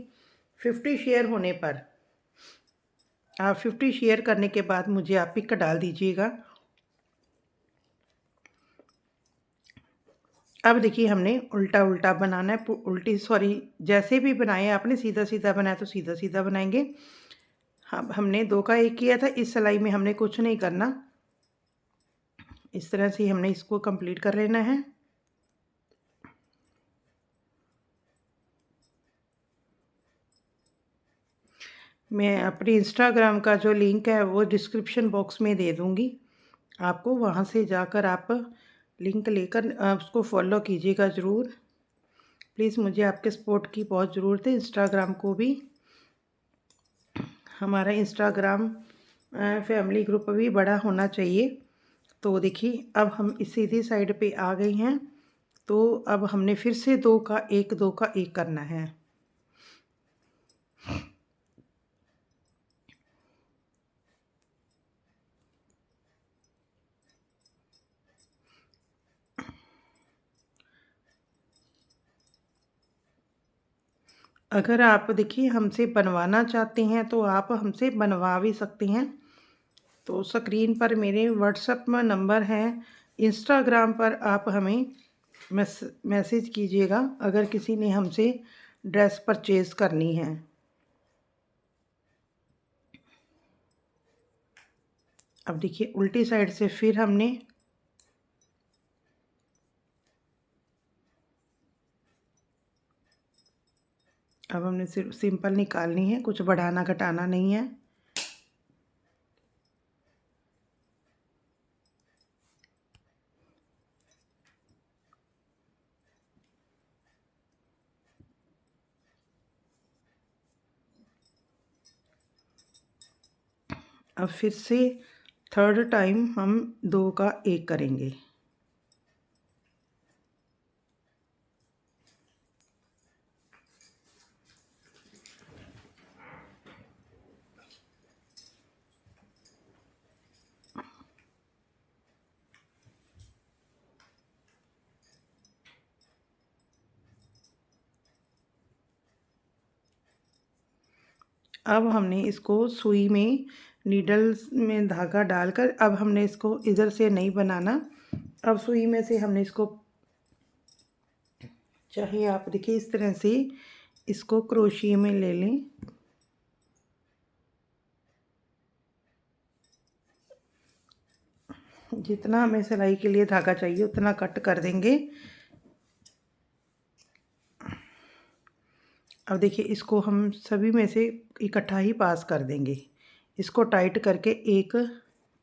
50 शेयर होने पर, आप 50 शेयर करने के बाद मुझे आप पिक डाल दीजिएगा। अब देखिए हमने उल्टा उल्टा बनाना है, उल्टी सॉरी जैसे भी बनाए आपने सीधा सीधा बनाया तो सीधा सीधा बनाएंगे। हमने 2 का 1 किया था। इस सिलाई में हमने कुछ नहीं करना, इस तरह से हमने इसको कंप्लीट कर लेना है। मैं अपने इंस्टाग्राम का जो लिंक है वो डिस्क्रिप्शन बॉक्स में दे दूँगी आपको, वहाँ से जाकर आप लिंक लेकर उसको फॉलो कीजिएगा ज़रूर। प्लीज़ मुझे आपके सपोर्ट की बहुत ज़रूरत है। इंस्टाग्राम को भी, हमारा इंस्टाग्राम फैमिली ग्रुप भी बड़ा होना चाहिए। तो देखिए अब हम इस सीधी साइड पे आ गए हैं। तो अब हमने फिर से 2 का 1 2 का 1 करना है। अगर आप देखिए हमसे बनवाना चाहते हैं तो आप हमसे बनवा भी सकते हैं। तो स्क्रीन पर मेरे व्हाट्सएप में नंबर है, इंस्टाग्राम पर आप हमें मैसेज कीजिएगा अगर किसी ने हमसे ड्रेस परचेज़ करनी है। अब देखिए उल्टी साइड से फिर हमने अब हमने सिर्फ सिंपल निकालनी है, कुछ बढ़ाना घटाना नहीं है। अब फिर से थर्ड टाइम हम 2 का 1 करेंगे। अब हमने इसको सुई में नीडल्स में धागा डालकर अब हमने इसको इधर से नहीं बनाना। अब सुई में से हमने इसको, चाहे आप देखिए इस तरह से इसको क्रोशिया में ले लें। जितना हमें सिलाई के लिए धागा चाहिए उतना कट कर देंगे। अब देखिए इसको हम सभी में से इकट्ठा ही पास कर देंगे। इसको टाइट करके एक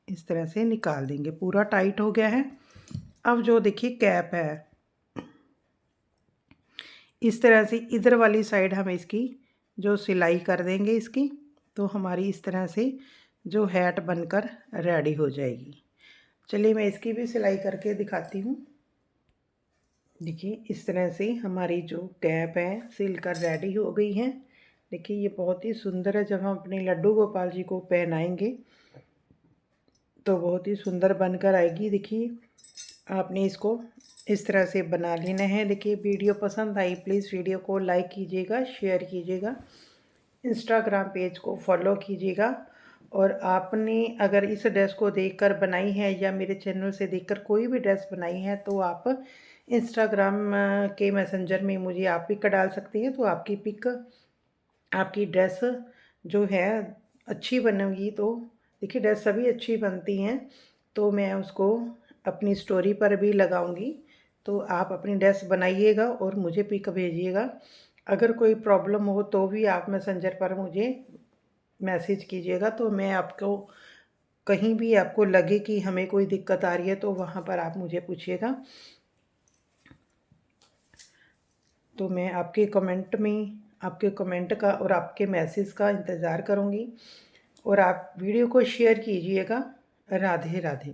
इस तरह से निकाल देंगे। पूरा टाइट हो गया है। अब जो देखिए कैप है, इस तरह से इधर वाली साइड हम इसकी जो सिलाई कर देंगे इसकी, तो हमारी इस तरह से जो हैट बनकर रेडी हो जाएगी। चलिए मैं इसकी भी सिलाई करके दिखाती हूँ। देखिए इस तरह से हमारी जो कैप है सिलकर रेडी हो गई है। देखिए ये बहुत ही सुंदर है। जब हम अपने लड्डू गोपाल जी को पहनाएंगे तो बहुत ही सुंदर बनकर आएगी। देखिए आपने इसको इस तरह से बना लेना है। देखिए वीडियो पसंद आई प्लीज़ वीडियो को लाइक कीजिएगा, शेयर कीजिएगा, इंस्टाग्राम पेज को फॉलो कीजिएगा। और आपने अगर इस ड्रेस को देखकर बनाई है या मेरे चैनल से देखकर कोई भी ड्रेस बनाई है तो आप इंस्टाग्राम के मैसेंजर में मुझे आप पिक डाल सकते हैं। तो आपकी पिक, आपकी ड्रेस जो है अच्छी बनेगी। तो देखिए ड्रेस सभी अच्छी बनती हैं, तो मैं उसको अपनी स्टोरी पर भी लगाऊंगी। तो आप अपनी ड्रेस बनाइएगा और मुझे पिक भेजिएगा। अगर कोई प्रॉब्लम हो तो भी आप मैसेंजर पर मुझे मैसेज कीजिएगा। तो मैं आपको कहीं भी आपको लगे कि हमें कोई दिक्कत आ रही है तो वहाँ पर आप मुझे पूछिएगा। तो मैं आपके कमेंट में, आपके कमेंट का और आपके मैसेज का इंतज़ार करूँगी। और आप वीडियो को शेयर कीजिएगा। राधे राधे।